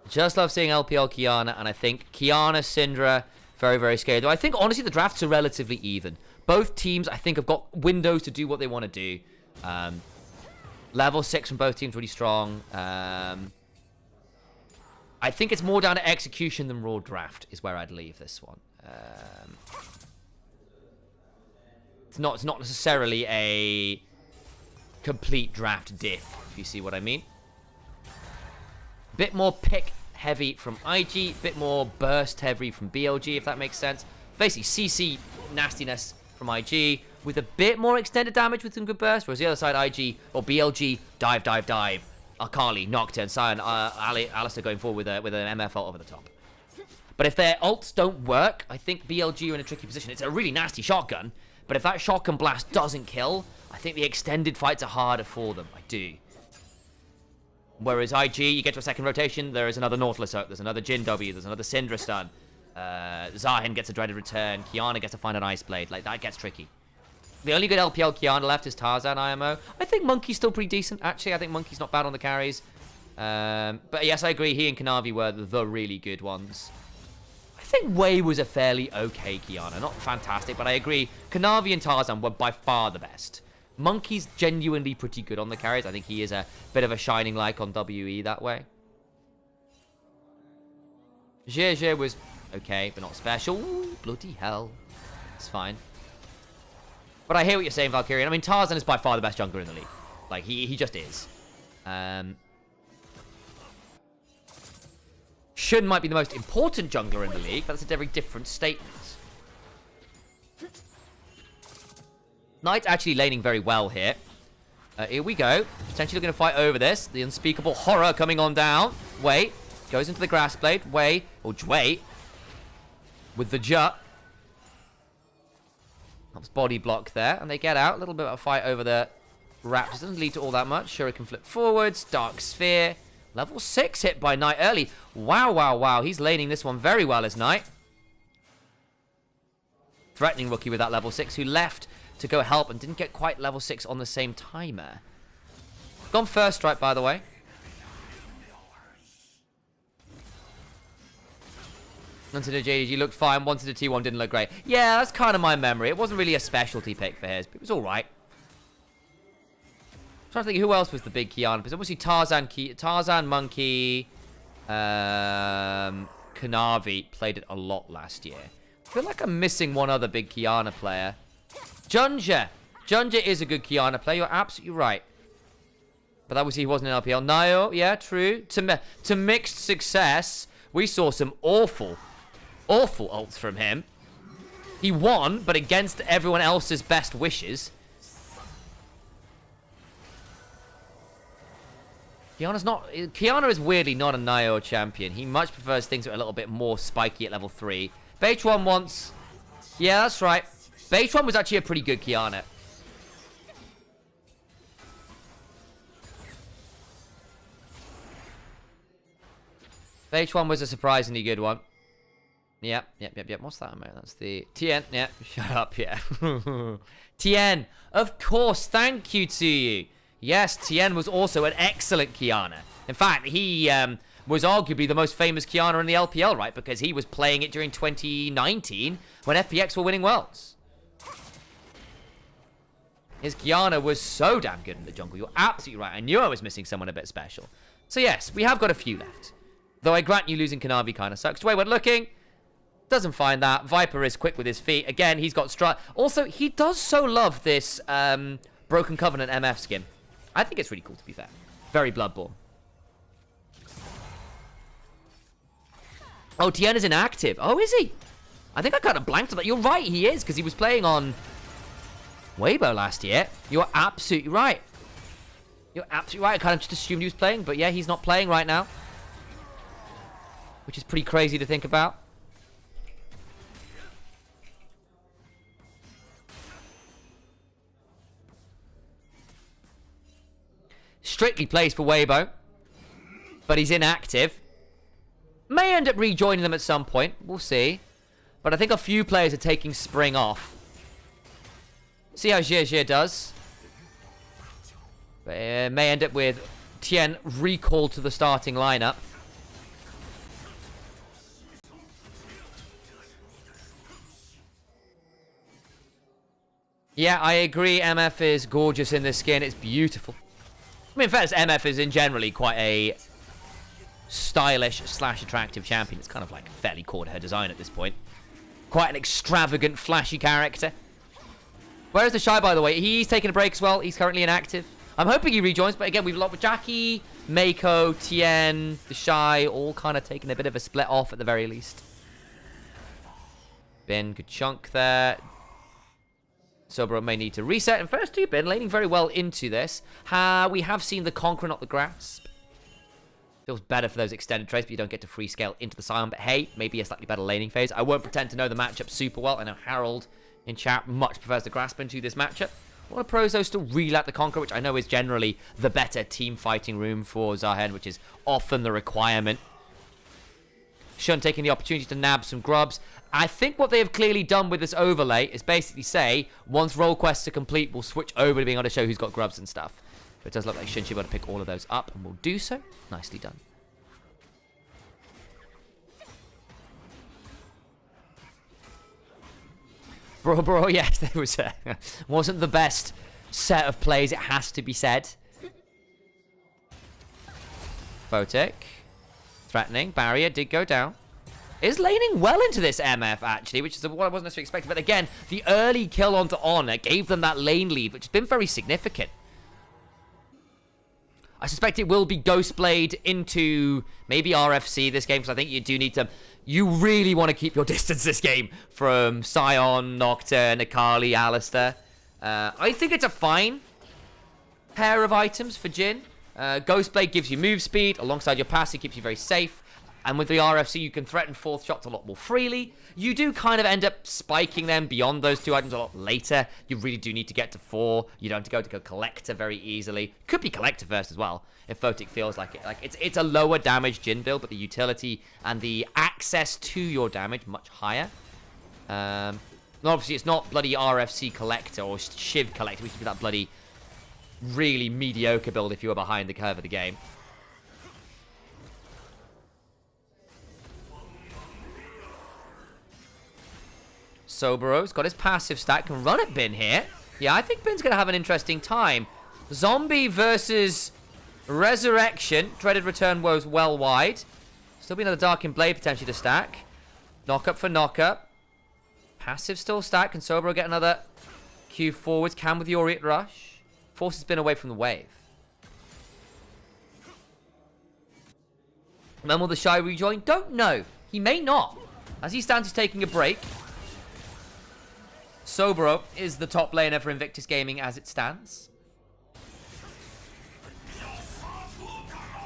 [SPEAKER 1] Just love seeing LPL Qiyana, and I think Qiyana, Syndra, very, very scary. Though I think, honestly, the drafts are relatively even. Both teams, I think, have got windows to do what they want to do. Level 6 from both teams really strong. I think it's more down to execution than raw draft is where I'd leave this one. It's not necessarily a complete draft diff, if you see what I mean. Bit more pick heavy from IG, bit more burst heavy from BLG, if that makes sense. Basically, CC nastiness from IG, with a bit more extended damage with some good burst, whereas the other side, IG, or BLG, dive, dive, dive. Akali, Nocturne, Sion, Alistar going forward with an MF ult over the top. But if their ults don't work, I think BLG are in a tricky position. It's a really nasty shotgun, but if that shotgun blast doesn't kill, I think the extended fights are harder for them. I do. Whereas IG, you get to a second rotation, there is another Nautilus ult, there's another Jhin W, there's another Syndra stun. Zahin gets a dreaded return. Kiana gets to find an Ice Blade. Like, that gets tricky. The only good LPL Kiana left is Tarzan IMO. I think Monkey's still pretty decent, actually. I think Monkey's not bad on the carries. But yes, I agree. He and Kanavi were the really good ones. I think Wei was a fairly okay Kiana. Not fantastic, but I agree. Kanavi and Tarzan were by far the best. Monkey's genuinely pretty good on the carries. I think he is a bit of a shining light on WE that way. Zhe was okay, but not special. Ooh, bloody hell. It's fine. But I hear what you're saying, Valkyrian. I mean, Tarzan is by far the best jungler in the league. Like, he just is. Shun might be the most important jungler in the league, but that's a very different statement. Knight's actually laning very well here. Here we go. Potentially looking to fight over this. The unspeakable horror coming on down. Wei goes into the grass blade. Wei, or Jwei, with the jut. Helps body block there, and they get out. A little bit of a fight over the Raptors. Doesn't lead to all that much. Shuriken flip forwards. Dark Sphere. Level 6 hit by Knight early. Wow, wow, wow. He's laning this one very well as Knight. Threatening rookie with that level 6, who left to go help and didn't get quite level 6 on the same timer. Gone first strike, by the way. Wanted a JDG, looked fine. Wanted a T1, didn't look great. Yeah, that's kind of my memory. It wasn't really a specialty pick for his, but it was all right. I'm trying to think who else was the big Kiana. Because obviously Tarzan, Monkey, Kanavi played it a lot last year. I feel like I'm missing one other big Kiana player. Junja. Junja is a good Kiana player. You're absolutely right. But obviously he wasn't in LPL. Nio, yeah, true. To mixed success, we saw some awful ults from him. He won, but against everyone else's best wishes. Kiana is weirdly not a Nio champion. He much prefers things that are a little bit more spiky at level 3. Beitron wants... Yeah, that's right. Beitron was actually a pretty good Kiana. Beitron was a surprisingly good one. Yep. What's that, mate? That's the... Tien. Yeah, shut up, yeah. Tien. Of course, thank you to you. Yes, Tien was also an excellent Kiana. In fact, he was arguably the most famous Kiana in the LPL, right? Because he was playing it during 2019 when FPX were winning Worlds. His Kiana was so damn good in the jungle. You're absolutely right. I knew I was missing someone a bit special. So yes, we have got a few left. Though I grant you losing Kanavi kind of sucks. Wayward looking. Doesn't find that. Viper is quick with his feet. Again, he's got strut. Also, he does so love this Broken Covenant MF skin. I think it's really cool, to be fair. Very Bloodborne. Oh, Tien is inactive. Oh, is he? I think I kind of blanked on that. You're right, he is, because he was playing on Weibo last year. You're absolutely right. You're absolutely right. I kind of just assumed he was playing, but yeah, he's not playing right now. Which is pretty crazy to think about. Strictly plays for Weibo, but he's inactive. May end up rejoining them at some point. We'll see. But I think a few players are taking spring off. See how Zhe does. But, may end up with Tien recalled to the starting lineup. Yeah, I agree. MF is gorgeous in this skin. It's beautiful. I mean, in fact, MF is in generally quite a stylish / attractive champion. It's kind of like fairly core to her design at this point. Quite an extravagant, flashy character. Where is the Shy, by the way? He's taking a break as well. He's currently inactive. I'm hoping he rejoins, but again, we've lost with Jackie, Mako, Tien, the Shy, all kind of taking a bit of a split off at the very least. Bin, good chunk there. Sobro may need to reset. And first two, Bin laning very well into this. We have seen the Conqueror, not the Grasp. Feels better for those extended traits, but you don't get to free scale into the Scion. But hey, maybe a slightly better laning phase. I won't pretend to know the matchup super well. I know Harold in chat much prefers the Grasp into this matchup. A lot of pros, though, still really like the Conqueror, which I know is generally the better team fighting room for Zahen, which is often the requirement. Shun taking the opportunity to nab some grubs. I think what they have clearly done with this overlay is basically say, once role quests are complete, we'll switch over to being able to show who's got grubs and stuff. But it does look like Shun should be able to pick all of those up, and we'll do so. Nicely done. Bro, yes, there was wasn't the best set of plays, it has to be said. Photic. Threatening. Barrier did go down. Is laning well into this MF, actually, which is what I wasn't necessarily expecting. But again, the early kill onto Honor gave them that lane lead, which has been very significant. I suspect it will be Ghostblade into maybe RFC this game, because I think you do need to... You really want to keep your distance this game from Sion, Nocturne, Akali, Alistair. I think it's a fine pair of items for Jhin. Ghostblade gives you move speed. Alongside your passive, keeps you very safe. And with the RFC, you can threaten fourth shots a lot more freely. You do kind of end up spiking them beyond those two items a lot later. You really do need to get to 4. You don't have to go Collector very easily. Could be Collector first as well, if Photic feels like it. Like it's a lower damage Jhin build, but the utility and the access to your damage much higher. Obviously, it's not bloody RFC Collector or Shiv Collector, which would be that bloody really mediocre build if you were behind the curve of the game. Sobero's got his passive stack, can run at Bin here. Yeah, I think Bin's going to have an interesting time. Zombie versus Resurrection. Dreaded Return was well wide. Still be another Darkened Blade potentially to stack. Knock-up for knock-up. Passive still stacked. Can Sobero get another Q forwards? Can with the Aureate Rush. Forces Bin away from the wave. When will the Shy rejoin? Don't know. He may not. As he stands, he's taking a break. Sobero is the top laner for Invictus Gaming as it stands.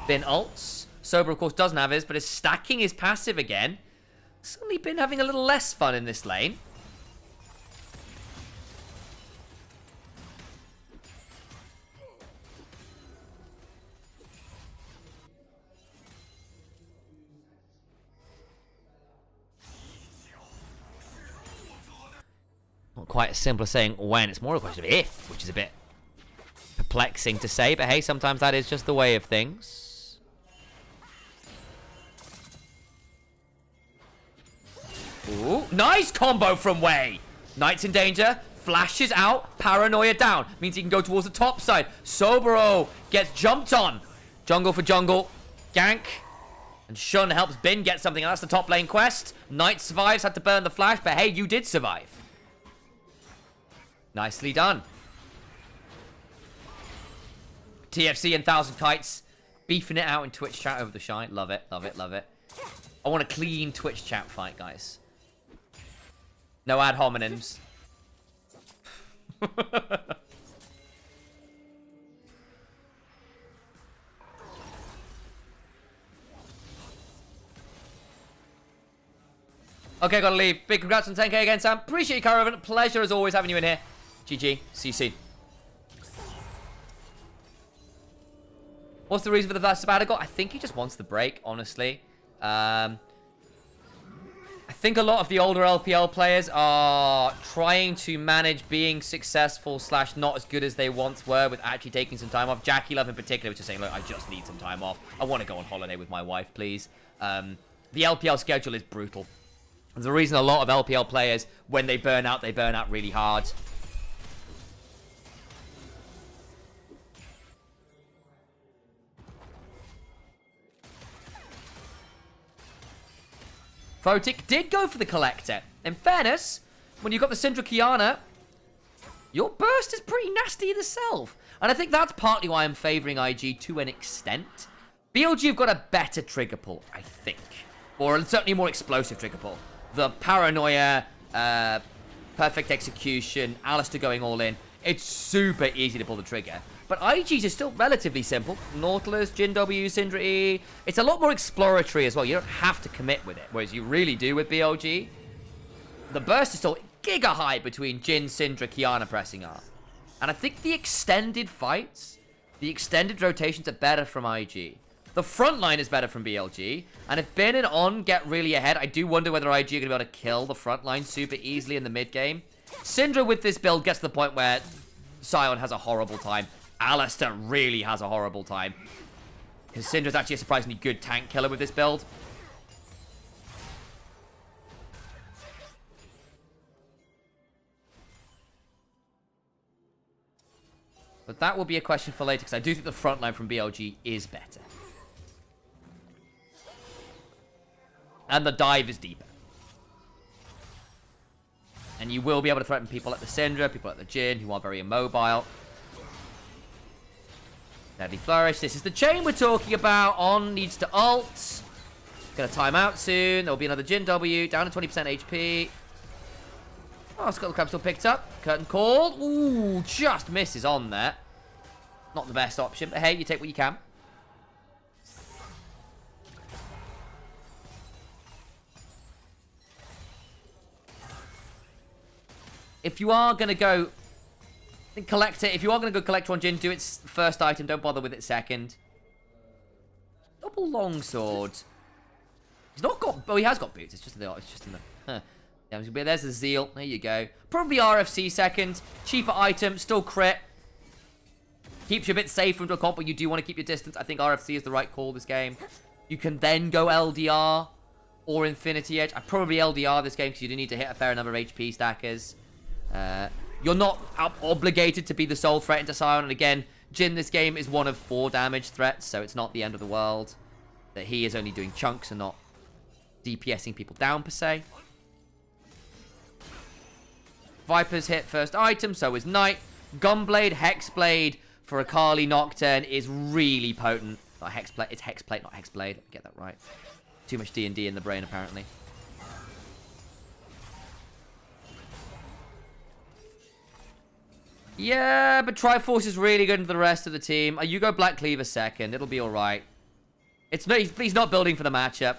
[SPEAKER 1] Bin ults. Sobero, of course, doesn't have his, but is stacking his passive again. Suddenly Bin having a little less fun in this lane. Not quite as simple as saying when. It's more a question of if, which is a bit perplexing to say. But hey, sometimes that is just the way of things. Ooh, nice combo from Wei. Knight's in danger. Flashes out. Paranoia down. Means he can go towards the top side. Sobero gets jumped on. Jungle for jungle. Gank. And Shun helps Bin get something. And that's the top lane quest. Knight survives. Had to burn the flash. But hey, you did survive. Nicely done. TFC and 1000 Kites beefing it out in Twitch chat over the Shy. Love it, love it, love it. I want a clean Twitch chat fight, guys. No ad hominems. Okay, gotta leave. Big congrats on 10k again, Sam. Appreciate you, Caravan. Pleasure as always having you in here. GG. See you soon. What's the reason for the sabbatical? I think he just wants the break, honestly. I think a lot of the older LPL players are trying to manage being successful / not as good as they once were with actually taking some time off. Jackie Love in particular was just saying, look, I just need some time off. I want to go on holiday with my wife, please. The LPL schedule is brutal. There's a reason a lot of LPL players, when they burn out really hard. Photic did go for the Collector. In fairness, when you've got the Syndra Kiana, your burst is pretty nasty in itself. And I think that's partly why I'm favouring IG to an extent. BLG have got a better trigger pull, I think. Or certainly a more explosive trigger pull. The Paranoia, perfect execution, Alistair going all in. It's super easy to pull the trigger. But IG's is still relatively simple. Nautilus, Jhin W, Syndra E. It's a lot more exploratory as well. You don't have to commit with it, whereas you really do with BLG. The burst is still giga high between Jhin, Syndra, Kiana pressing R. And I think the extended fights, the extended rotations are better from IG. The front line is better from BLG. And if Ben and On get really ahead, I do wonder whether IG are going to be able to kill the front line super easily in the mid game. Syndra with this build gets to the point where Sion has a horrible time. Alistair really has a horrible time. Because Syndra's actually a surprisingly good tank killer with this build. But that will be a question for later, because I do think the front line from BLG is better. And the dive is deeper. And you will be able to threaten people like the Syndra, people like the Jhin, who are very immobile. Deadly Flourish. This is the chain we're talking about. On needs to ult. Gonna time out soon. There'll be another Jhin W. Down to 20% HP. Oh, Scuttle Crab still picked up. Curtain called. Ooh, just misses on there. Not the best option, but hey, you take what you can. If you are going to go... collect it. If you are going to go collect one Jhin, do its first item. Don't bother with it second. Double longsword. He's not got... Oh, he has got boots. It's just in the... Huh. Yeah, there's the Zeal. There you go. Probably RFC second. Cheaper item. Still crit. Keeps you a bit safe from a comp, but you do want to keep your distance. I think RFC is the right call this game. You can then go LDR or Infinity Edge. I probably LDR this game because you do need to hit a fair number of HP stackers. You're not obligated to be the sole threat into Sion. And again, Jhin this game is one of 4 damage threats, so it's not the end of the world. That he is only doing chunks and not DPSing people down per se. Viper's hit first item, so is Knight. Gunblade, Hexblade for Akali Nocturne is really potent. Not Hexblade, it's Hexblade, not Hexblade. Get that right. Too much D&D in the brain, apparently. Yeah, but Triforce is really good into the rest of the team. You go Black Cleaver second. It'll be alright. He's not building for the matchup.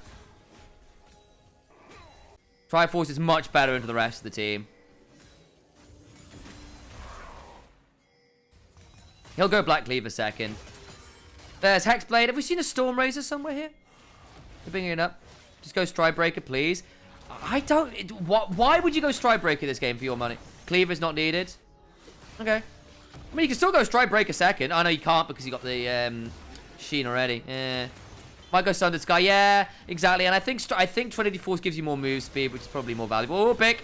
[SPEAKER 1] Triforce is much better into the rest of the team. He'll go Black Cleaver second. There's Hexblade. Have we seen a Storm Razor somewhere here? They're bringing it up. Just go Stridebreaker, please. I don't... Why would you go Stridebreaker this game for your money? Cleaver's not needed. Okay. I mean, you can still go Stridebreaker second. I know you can't because you got the Sheen already. Yeah. Might go Sundered Sky. Yeah, exactly. And I think Trinity Force gives you more move speed, which is probably more valuable. Oh, pick.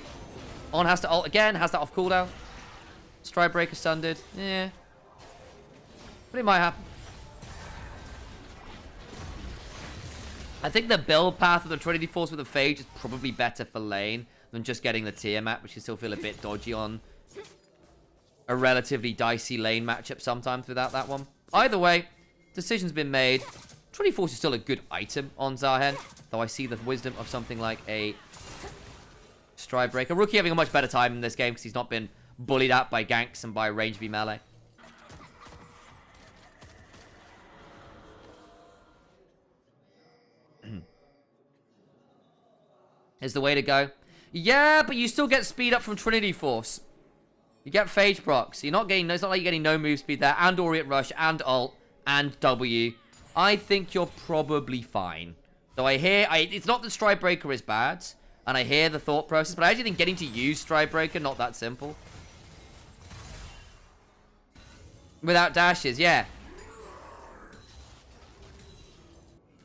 [SPEAKER 1] On has to ult again. Has that off cooldown. Stridebreaker Sundered. Yeah. But it might happen. I think the build path of the Trinity Force with the Phage is probably better for lane than just getting the Tiamat, which can still feel a bit dodgy on a relatively dicey lane matchup sometimes without that one. Either way, decision's been made. Trinity Force is still a good item on Zahen, though I see the wisdom of something like a Stridebreaker. Rookie having a much better time in this game because he's not been bullied out by ganks and by range v melee. Is the way to go. Yeah, but you still get speed up from Trinity Force. You get Phage procs. You're not getting... It's not like you're getting no move speed there. And Orient Rush. And ult. And W. I think you're probably fine. Though I hear... it's not that Stridebreaker is bad. And I hear the thought process. But I actually think getting to use Stridebreaker, not that simple. Without dashes, yeah.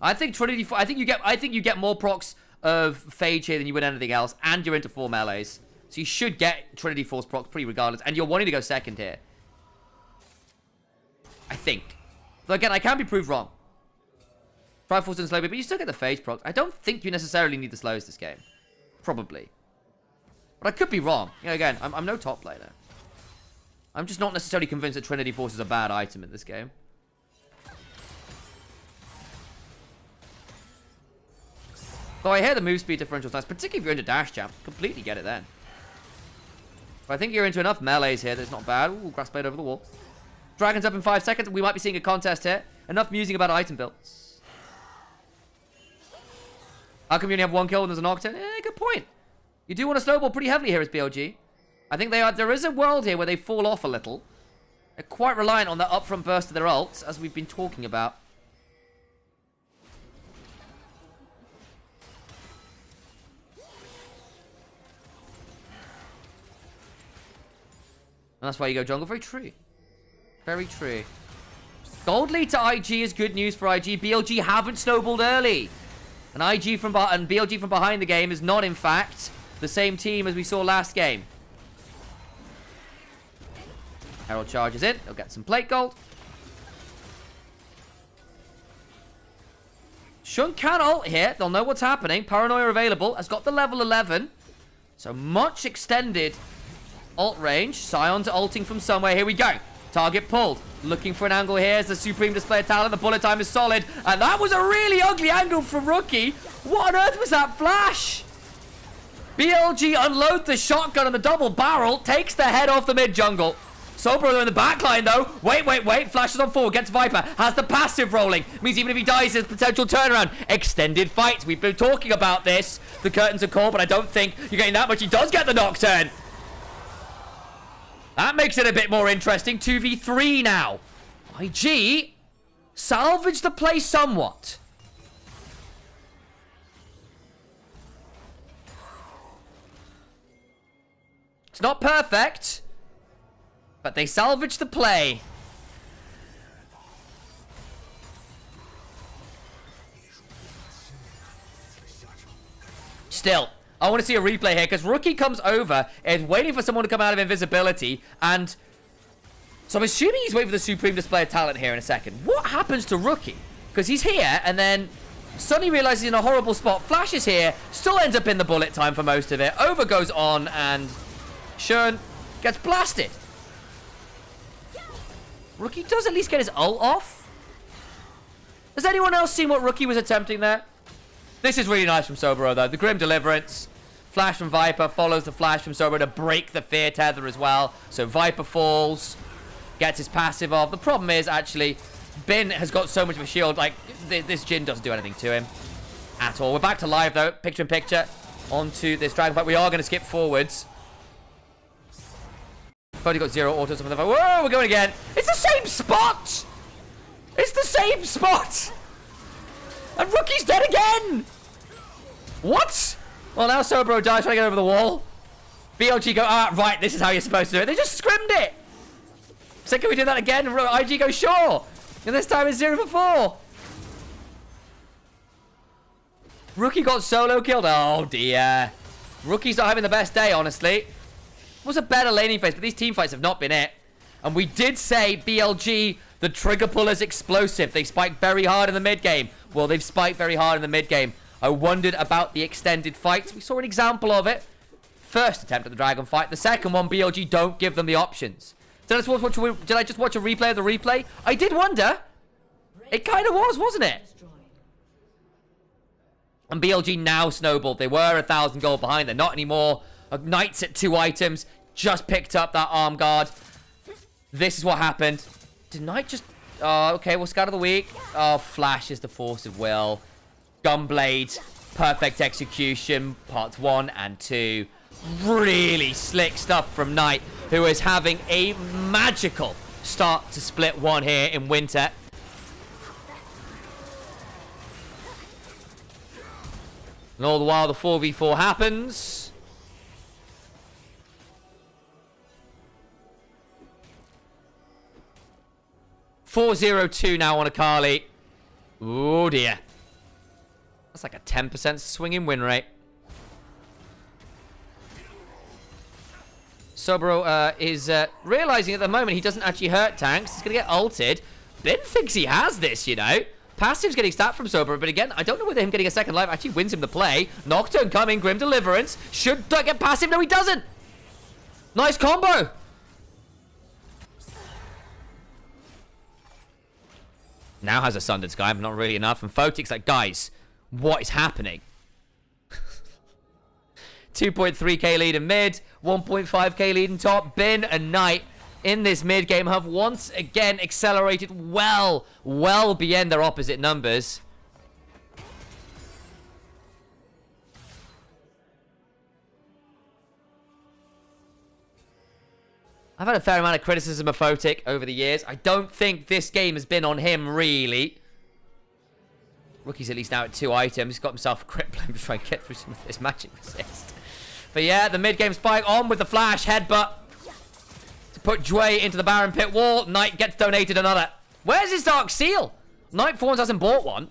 [SPEAKER 1] I think Trinity Force... I think you get more procs of Phage here than you would anything else, and you're into 4 melees. So you should get Trinity Force procs pretty regardless, and you're wanting to go second here. I think. Though again, I can be proved wrong. Triforce doesn't slow me, but you still get the Phage procs. I don't think you necessarily need the slows this game. Probably. But I could be wrong. You know, again, I'm no top laner. I'm just not necessarily convinced that Trinity Force is a bad item in this game. Though I hear the move speed differential is nice, particularly if you're into dash jump. Completely get it then. But I think you're into enough melees here that it's not bad. Ooh, Grassblade over the wall. Dragon's up in 5 seconds. We might be seeing a contest here. Enough musing about item builds. How come you only have 1 kill when there's an Octane? Good point. You do want to snowball pretty heavily here as BLG. I think there is a world here where they fall off a little. They're quite reliant on that upfront burst of their ults, as we've been talking about. that's why you go jungle. Very true. Very true. Gold lead to IG is good news for IG. BLG haven't snowballed early. And BLG from behind the game is not, in fact, the same team as we saw last game. Herald charges in. He'll get some plate gold. Shun can ult here. They'll know what's happening. Paranoia available. Has got the level 11. So much extended ult range. Scion's ulting from somewhere. Here we go. Target pulled. Looking for an angle here as the Supreme Display of Talent. The bullet time is solid. And that was a really ugly angle from Rookie. What on earth was that flash? BLG unload the shotgun on the double barrel. Takes the head off the mid jungle. Sobro in the backline, though. Wait. Flashes on forward. Gets Viper. Has the passive rolling. Means even if he dies, there's potential turnaround. Extended fight. We've been talking about this. The curtains are cold, but I don't think you're getting that much. He does get the Nocturne. That makes it a bit more interesting. 2v3 now. IG salvaged the play somewhat. It's not perfect, but they salvaged the play. Still, I want to see a replay here because Rookie comes over and is waiting for someone to come out of invisibility. And so I'm assuming he's waiting for the Supreme Display of Talent here in a second. What happens to Rookie? Because he's here and then suddenly realizes he's in a horrible spot. Flashes here. Still ends up in the bullet time for most of it. Over goes on and Shun gets blasted. Rookie does at least get his ult off. Has anyone else seen what Rookie was attempting there? This is really nice from Sobro, though. The Grim Deliverance. Flash from Viper follows the flash from Sobro to break the fear tether as well. So Viper falls. Gets his passive off. The problem is, actually, Bin has got so much of a shield. Like, this Jhin doesn't do anything to him at all. We're back to live, though. Picture in picture. Onto this dragon fight. We are going to skip forwards. We've only got 0 autos on the fight. Whoa, we're going again. It's the same spot. It's the same spot. And Rookie's dead again. What? Well, now Sobro dies trying to get over the wall. BLG go, right, this is how you're supposed to do it. They just scrimmed it. So can we do that again? IG goes, sure. And this time it's 0 for 4. Rookie got solo killed. Oh, dear. Rookie's not having the best day, honestly. It was a better laning phase, but these team fights have not been it. And we did say BLG, the trigger pull is explosive. They spike very hard in the mid game. Well, they've spiked very hard in the mid game. I wondered about the extended fights. We saw an example of it. First attempt at the dragon fight. The second one, BLG don't give them the options. Did I just watch a replay of the replay? I did wonder. It kind of was, wasn't it? And BLG now snowballed. They were 1,000 gold behind. They're not anymore. Knight's at 2 items. Just picked up that arm guard. This is what happened. Did Knight just... okay, we'll scatter the weak. Oh, Flash is the force of will. Gunblade. Perfect execution. Parts 1 and 2. Really slick stuff from Knight, who is having a magical start to split 1 here in Winter. And all the while, the 4v4 happens. .402 now on Akali. Oh, dear. That's like a 10% swinging win rate. Sobro is realizing at the moment he doesn't actually hurt tanks. He's going to get ulted. Bin thinks he has this, you know. Passive's getting stacked from Sobro, but again, I don't know whether him getting a second life actually wins him the play. Nocturne coming, Grim Deliverance. Should get passive. No, he doesn't. Nice combo. Now has a Sundered Sky, but not really enough. And Photic's like, guys, what is happening? 2.3k lead in mid, 1.5k lead in top. Bin and Knight in this mid game have once again accelerated well beyond their opposite numbers. I've had a fair amount of criticism of Photic over the years. I don't think this game has been on him, really. Rookie's at least now at 2 items. He's got himself a crippling to try and get through some of this magic resist. But yeah, the mid-game spike on with the flash headbutt to Put Dway into the Baron pit wall. Knight gets donated another. Where's his Dark Seal? Knight Fawns hasn't bought one.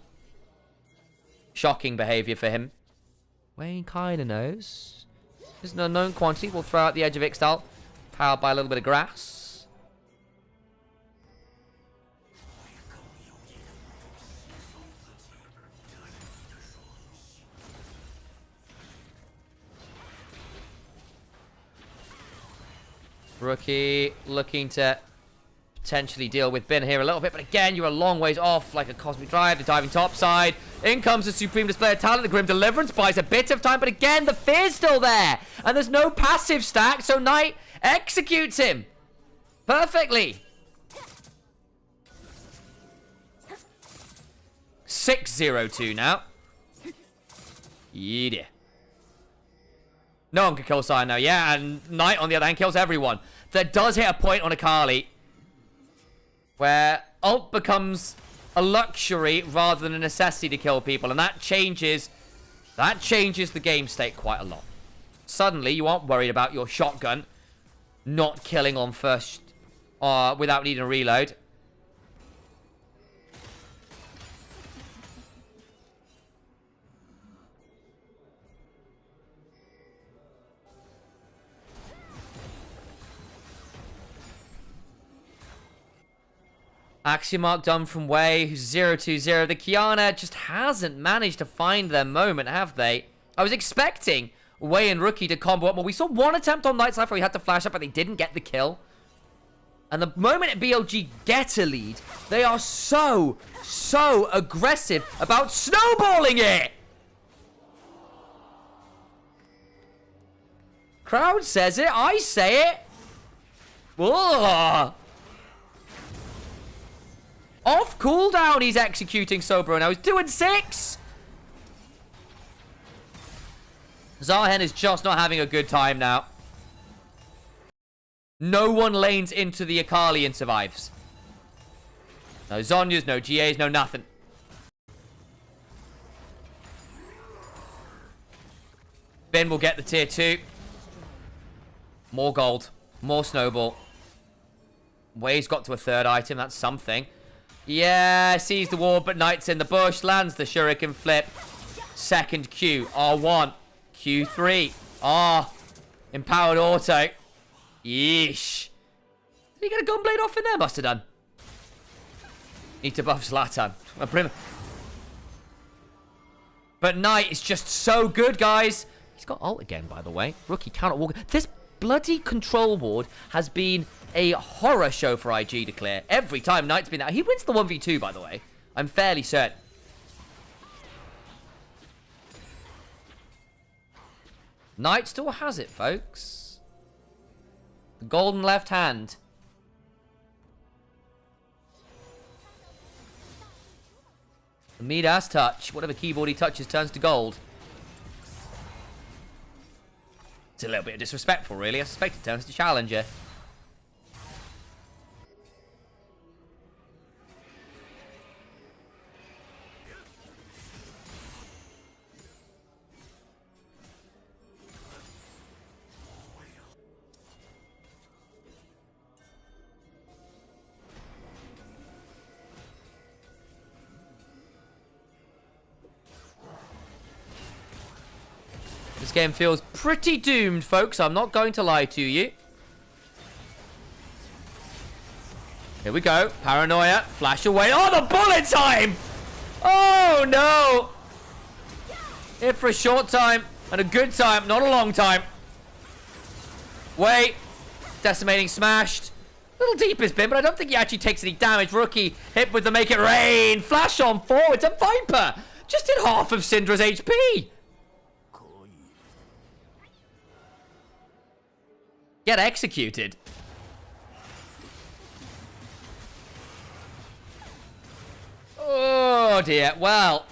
[SPEAKER 1] Shocking behavior for him. Wayne kind of knows. There's an unknown quantity. We'll throw out the edge of Ixtal. Powered by a little bit of grass. Rookie looking to potentially deal with Bin here a little bit, but again, you're a long ways off, like a Cosmic Drive, the diving top side. In comes the Supreme Display of Talent. The Grim Deliverance buys a bit of time, but again, the fear's still there, and there's no passive stack, so Knight executes him perfectly. 6-0-2 now. Yeah. No one can kill Sion now, yeah, and Knight, on the other hand, kills everyone. That does hit a point on Akali where ult becomes a luxury rather than a necessity to kill people, and that changes the game state quite a lot. Suddenly, you aren't worried about your shotgun not killing on first without needing a reload. Axiom mark done from Wei, who's 0-2-0. The Kiana just hasn't managed to find their moment, have they? I was expecting Wei and Rookie to combo up. Well, we saw one attempt on Night's Life where he had to flash up, but they didn't get the kill. And the moment BLG get a lead, they are so aggressive about snowballing it! Crowd says it, I say it. Ugh. Off cooldown, he's executing Sobro now. He's 2-6. Zarhen is just not having a good time now. No one lanes into the Akali and survives. No Zonyas, no GAs, no nothing. Ben will get the tier 2. More gold. More snowball. Wei's got to a third item. That's something. Yeah, sees the ward, but Knight's in the bush. Lands the shuriken flip. Second Q. R1. Q3. R. Empowered auto. Yeesh. Did he get a gunblade off in there? Must have done. Need to buff Zlatan. But Knight is just so good, guys. He's got ult again, by the way. Rookie cannot walk. This bloody control ward has been a horror show for IG to clear. Every time Knight's been out. He wins the 1v2, by the way. I'm fairly certain. Knight still has it, folks. The golden left hand. The Midas touch. Whatever keyboard he touches turns to gold. It's a little bit disrespectful, really. I suspect it turns to challenger. This game feels pretty doomed, folks. I'm not going to lie to you. Here we go. Paranoia. Flash away. Oh, the bullet time! Oh, no! Here for a short time and a good time. Not a long time. Wait. Decimating smashed. Little deep has been, but I don't think he actually takes any damage. Rookie hit with the make it rain. Flash on forward to Viper. Just did half of Syndra's HP. Get executed. Oh dear. Well.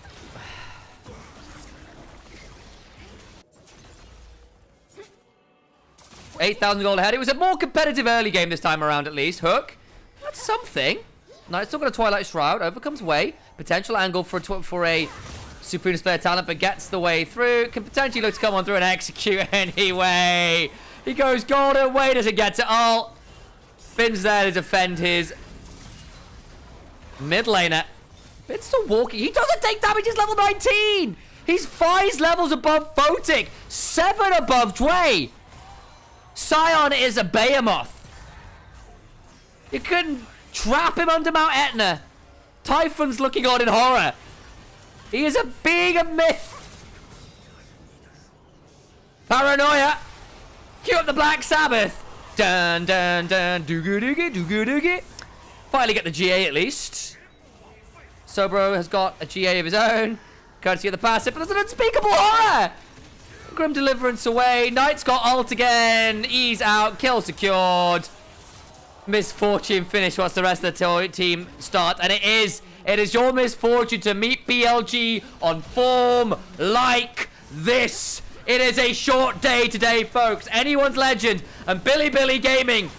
[SPEAKER 1] $8,000 gold ahead. It was a more competitive early game this time around, at least. Hook. That's something. Knight's still got a Twilight Shroud. Overcomes Wei. Potential angle for a Supreme Display of Talent, but gets the way through. Can potentially look to come on through and execute anyway. He goes golden. Wei doesn't get to ult. Finn's there to defend his mid laner. Finn's still walking. He doesn't take damage. He's level 19. He's 5 levels above Photic. 7 above Dway. Sion is a behemoth. You couldn't trap him under Mount Etna. Typhon's looking on in horror. He is a big myth. Paranoia. Cue up the Black Sabbath. Dun dun dun. Doogie doogie doogie doogie. Finally get the GA at least. Sobro has got a GA of his own. Courtesy of the passive, but there's an unspeakable horror. Grim Deliverance away. Knight's got ult again. Ease out. Kill secured. Misfortune finish once the rest of the team start. And it is your misfortune to meet BLG on form like this. It is a short day today, folks. Anyone's Legend and Billy Gaming,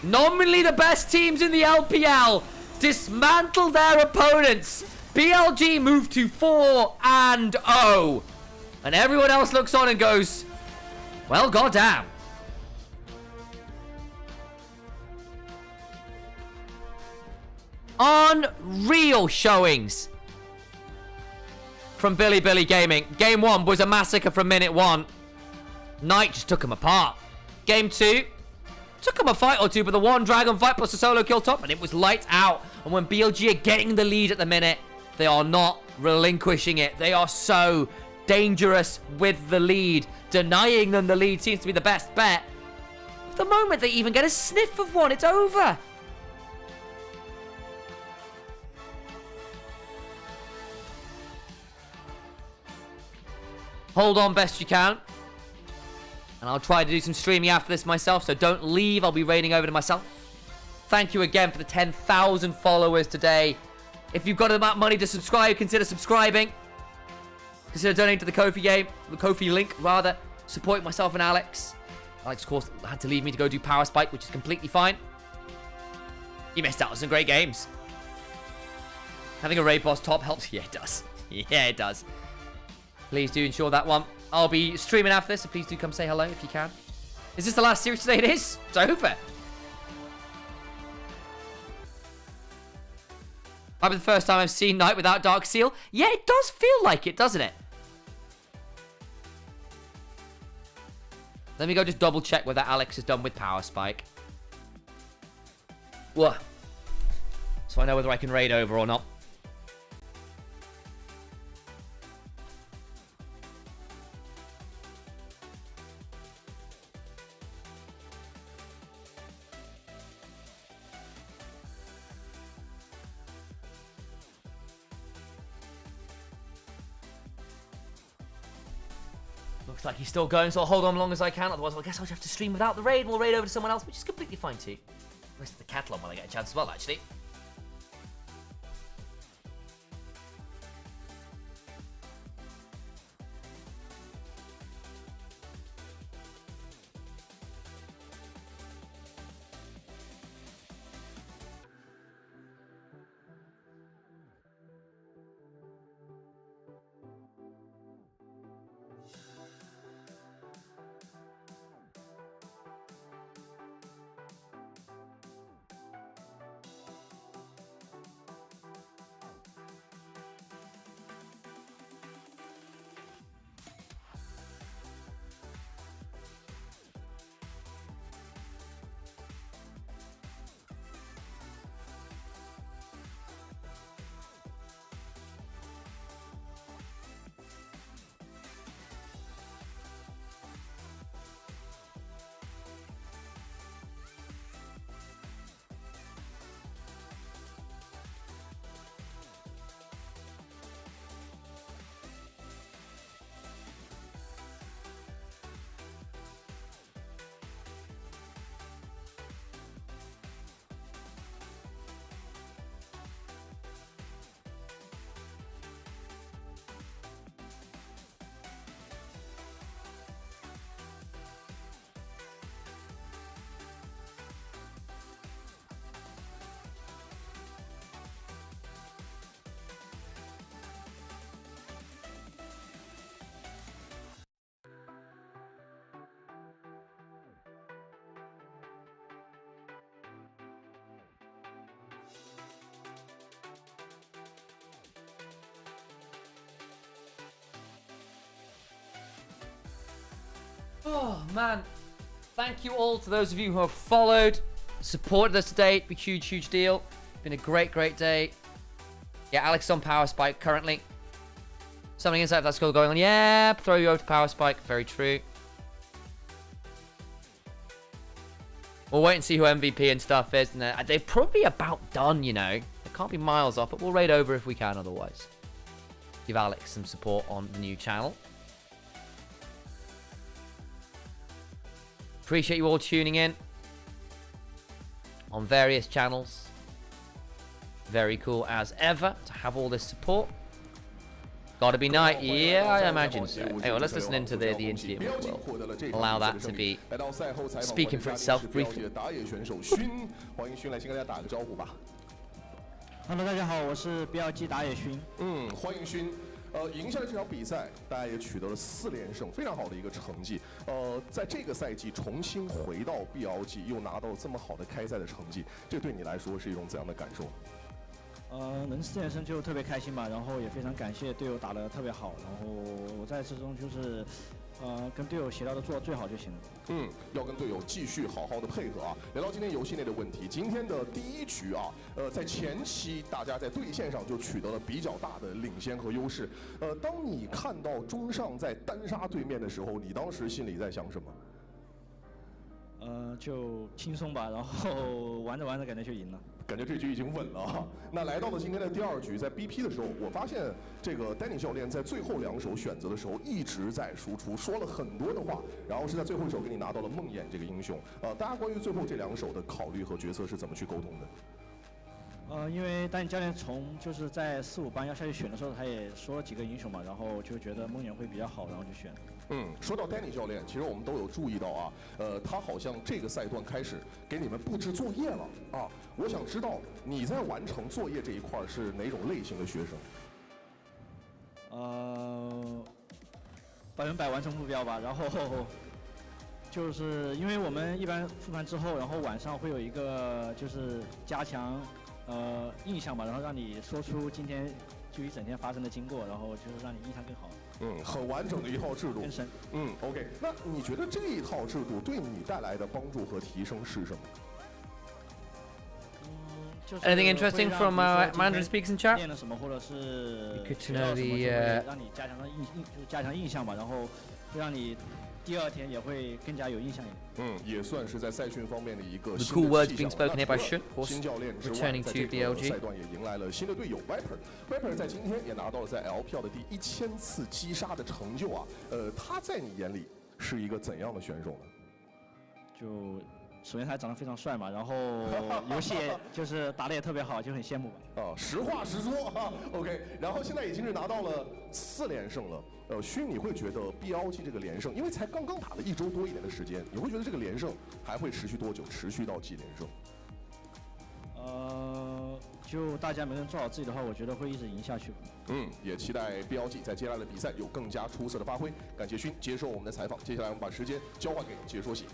[SPEAKER 1] nominally the best teams in the LPL, dismantle their opponents. BLG moved to 4-0. And everyone else looks on and goes, well, goddamn. Unreal showings from Billy Gaming. Game 1 was a massacre from minute 1. Knight just took him apart. Game 2 took him a fight or two, but the one dragon fight plus a solo kill top, and it was light out. And when BLG are getting the lead at the minute, they are not relinquishing it. They are so dangerous with the lead. Denying them the lead seems to be the best bet. The moment they even get a sniff of one, it's over. Hold on best you can. And I'll try to do some streaming after this myself, so don't leave. I'll be raiding over to myself. Thank you again for the 10,000 followers today. If you've got enough money to subscribe, consider subscribing. Consider donating to the Ko-fi game. The Ko-fi link, rather. Supporting myself and Alex. Alex, of course, had to leave me to go do Power Spike, which is completely fine. You missed out on some great games. Having a raid boss top helps. Yeah, it does. Yeah, it does. Please do ensure that one. I'll be streaming after this, so please do come say hello if you can. Is this the last series today? It is. It's over. Might be the first time I've seen Knight without Dark Seal. Yeah, it does feel like it, doesn't it? Let me go just double check whether Alex is done with Power Spike. Whoa. So I know whether I can raid over or not. Looks like he's still going, so I'll hold on as long as I can. Otherwise, I guess I'll just have to stream without the raid, and we'll raid over to someone else, which is completely fine too. Rest of the catalog when I get a chance as well, actually. Oh, man. Thank you all to those of you who have followed, supported us today. It's been a huge, huge deal. Been a great, great day. Yeah, Alex is on Power Spike currently. Something inside that's still going on. Yeah, throw you over to Power Spike. Very true. We'll wait and see who MVP and stuff is. And they're probably about done, you know. They can't be miles off, but we'll raid over if we can otherwise. Give Alex some support on the new channel. Appreciate you all tuning in on various channels. Very cool as ever to have all this support. Gotta be nice. Yeah, I imagine so. Anyway, let's listen into the interview. We'll allow that to be speaking for itself briefly.
[SPEAKER 2] Hello， 大家好，我是 BLG 打野勋。
[SPEAKER 3] 欢迎勋。赢下了这场比赛，大家也取得了4连胜，非常好的一个成绩。在这个赛季重新回到 BLG， 又拿到了这么好的开赛的成绩，这对你来说是一种怎样的感受？
[SPEAKER 2] 能4连胜就特别开心吧，然后也非常感谢队友打得特别好，然后我在之中就是跟队友协调的做最好就行了。
[SPEAKER 3] 要跟队友继续好好的配合啊。聊到今天游戏内的问题，今天的第1局啊，在前期大家在对线上就取得了比较大的领先和优势。当你看到中上在单杀对面的时候，你当时心里在想什么？
[SPEAKER 2] 就轻松吧，然后玩着玩着感觉就赢了。
[SPEAKER 3] 感觉这局已经稳了啊。那来到了今天的第2局，在 BP 的时候，我发现这个丹尼教练在最后2手选择的时候一直在输出，说了很多的话，然后是在最后1手给你拿到了梦魇这个英雄。大家关于最后这2手的考虑和决策是怎么去沟通的？
[SPEAKER 2] 因为丹尼教练就是在4、5班要下去选的时候，他也说了几个英雄嘛，然后就觉得梦魇会比较好，然后就选。
[SPEAKER 3] 说到丹尼教练，其实我们都有注意到啊，他好像这个赛段开始给你们布置作业了啊。我想知道你在完成作业这一块是哪种类型的学生
[SPEAKER 2] ？100%完成目标吧，然后就是因为我们一般复盘之后，然后晚上会有一个就是加强印象吧，然后让你说出今天就一整天发生的经过，然后就是让你印象更好。
[SPEAKER 3] 很完整的一套制度。
[SPEAKER 2] 更深。
[SPEAKER 3] OK， 那你觉得这一套制度对你带来的帮助和提升是什么
[SPEAKER 1] ？Anything interesting from Mandarin speaks in chat?
[SPEAKER 2] 练了什么，或者是
[SPEAKER 1] Good to know the
[SPEAKER 2] 让你加强印象吧，然后会让你第2天也会更加有印象一点。
[SPEAKER 3] 也算是在赛训方面的一个
[SPEAKER 1] The cool words being spoken here by Shun, of course.
[SPEAKER 3] 新教练之外，
[SPEAKER 1] Returning
[SPEAKER 3] 在
[SPEAKER 1] to
[SPEAKER 3] 这个
[SPEAKER 1] BLG
[SPEAKER 3] 赛段也迎来了新的队友 Viper。Viper 在今天也拿到了在 LPL 的第1000次击杀的成就啊。他在你眼里是一个怎样的选手呢？
[SPEAKER 2] 就首先他长得非常帅嘛，然后游戏就是打得也特别好，就很羡慕吧。
[SPEAKER 3] 实话实说啊 ，OK。然后现在已经是拿到了4连胜了。勋，你会觉得 BLG 这个连胜，因为才刚刚打了1周多一点的时间，你会觉得这个连胜还会持续多久？持续到几连胜？
[SPEAKER 2] 就大家每个人做好自己的话，我觉得会一直赢下去。
[SPEAKER 3] 也期待 BLG 在接下来的比赛有更加出色的发挥。感谢勋接受我们的采访，接下来我们把时间交换给解说席。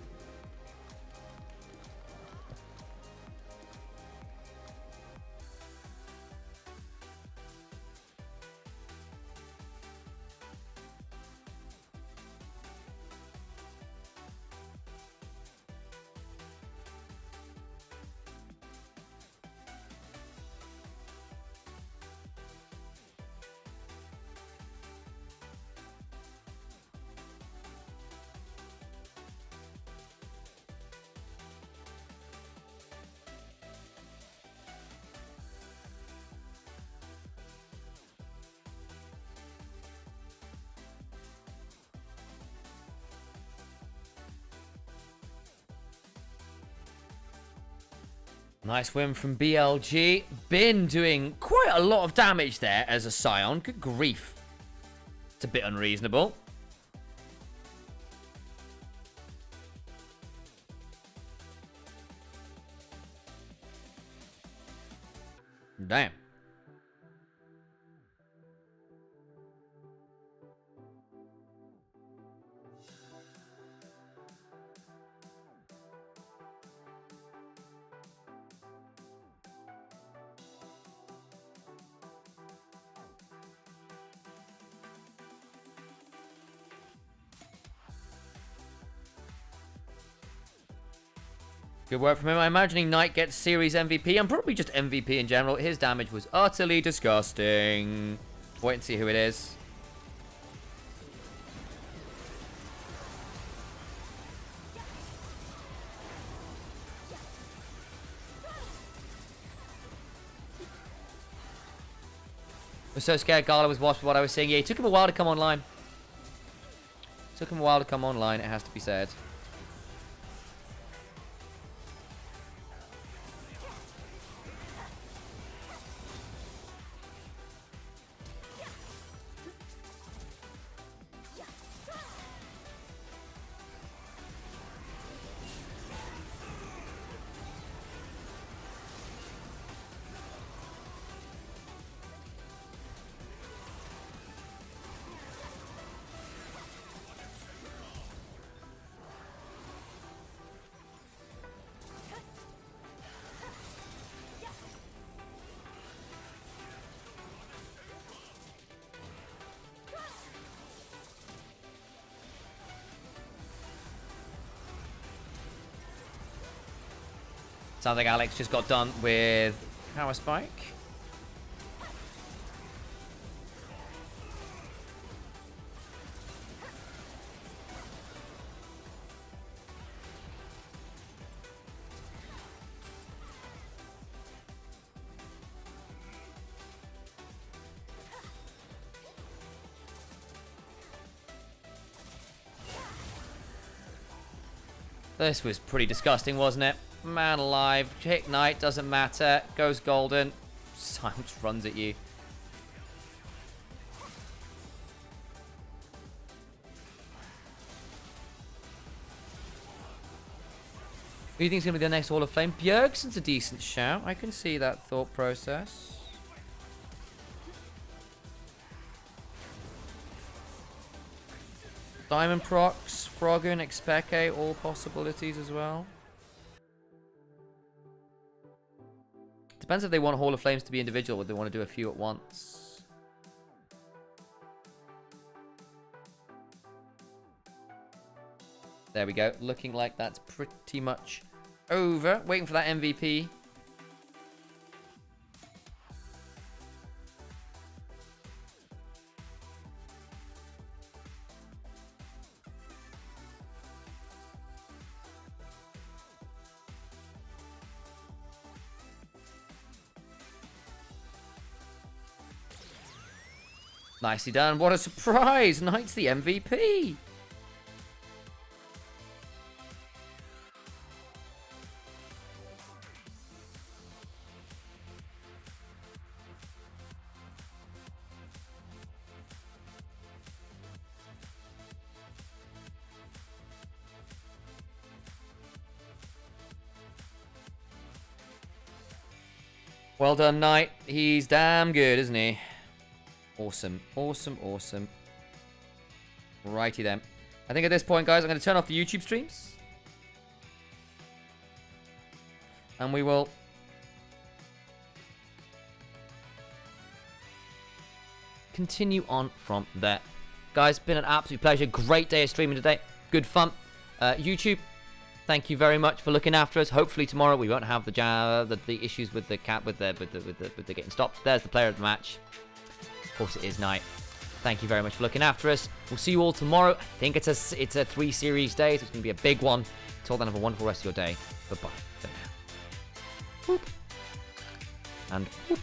[SPEAKER 1] Nice win from BLG. Been doing quite a lot of damage there as a Scion. Good grief. It's a bit unreasonable. Damn. Good work from him. I'm imagining Knight gets series MVP and probably just MVP in general. His damage was utterly disgusting. Wait and see who it is. I was so scared Gala was watching what I was saying. Yeah, it took him a while to come online. Took him a while to come online, it has to be said. Sounds like Alex just got done with Power Spike. This was pretty disgusting, wasn't it? Man alive. Hit Knight, doesn't matter. Goes golden. Silence runs at you. Who do you think is going to be the next Hall of Fame? Bjergsen's a decent shout. I can see that thought process. Diamond Prox, Froggen, Expeke, all possibilities as well. Depends if they want Hall of Flames to be individual or they want to do a few at once. There we go. Looking like that's pretty much over. Waiting for that MVP. Nicely done. What a surprise. Knight's the MVP. Well done, Knight. He's damn good, isn't he? Awesome, awesome, awesome. Righty then. I think at this point, guys, I'm going to turn off the YouTube streams. And we will continue on from there. Guys, been an absolute pleasure. Great day of streaming today. Good fun. YouTube, thank you very much for looking after us. Hopefully tomorrow we won't have the issues with the cat with the getting stopped. There's the player of the match. Of course it is Knight. Thank you very much for looking after us. We'll see you all tomorrow. I think it's a 3-series day, so it's going to be a big one. Until then, have a wonderful rest of your day. Goodbye. Whoop. And whoop.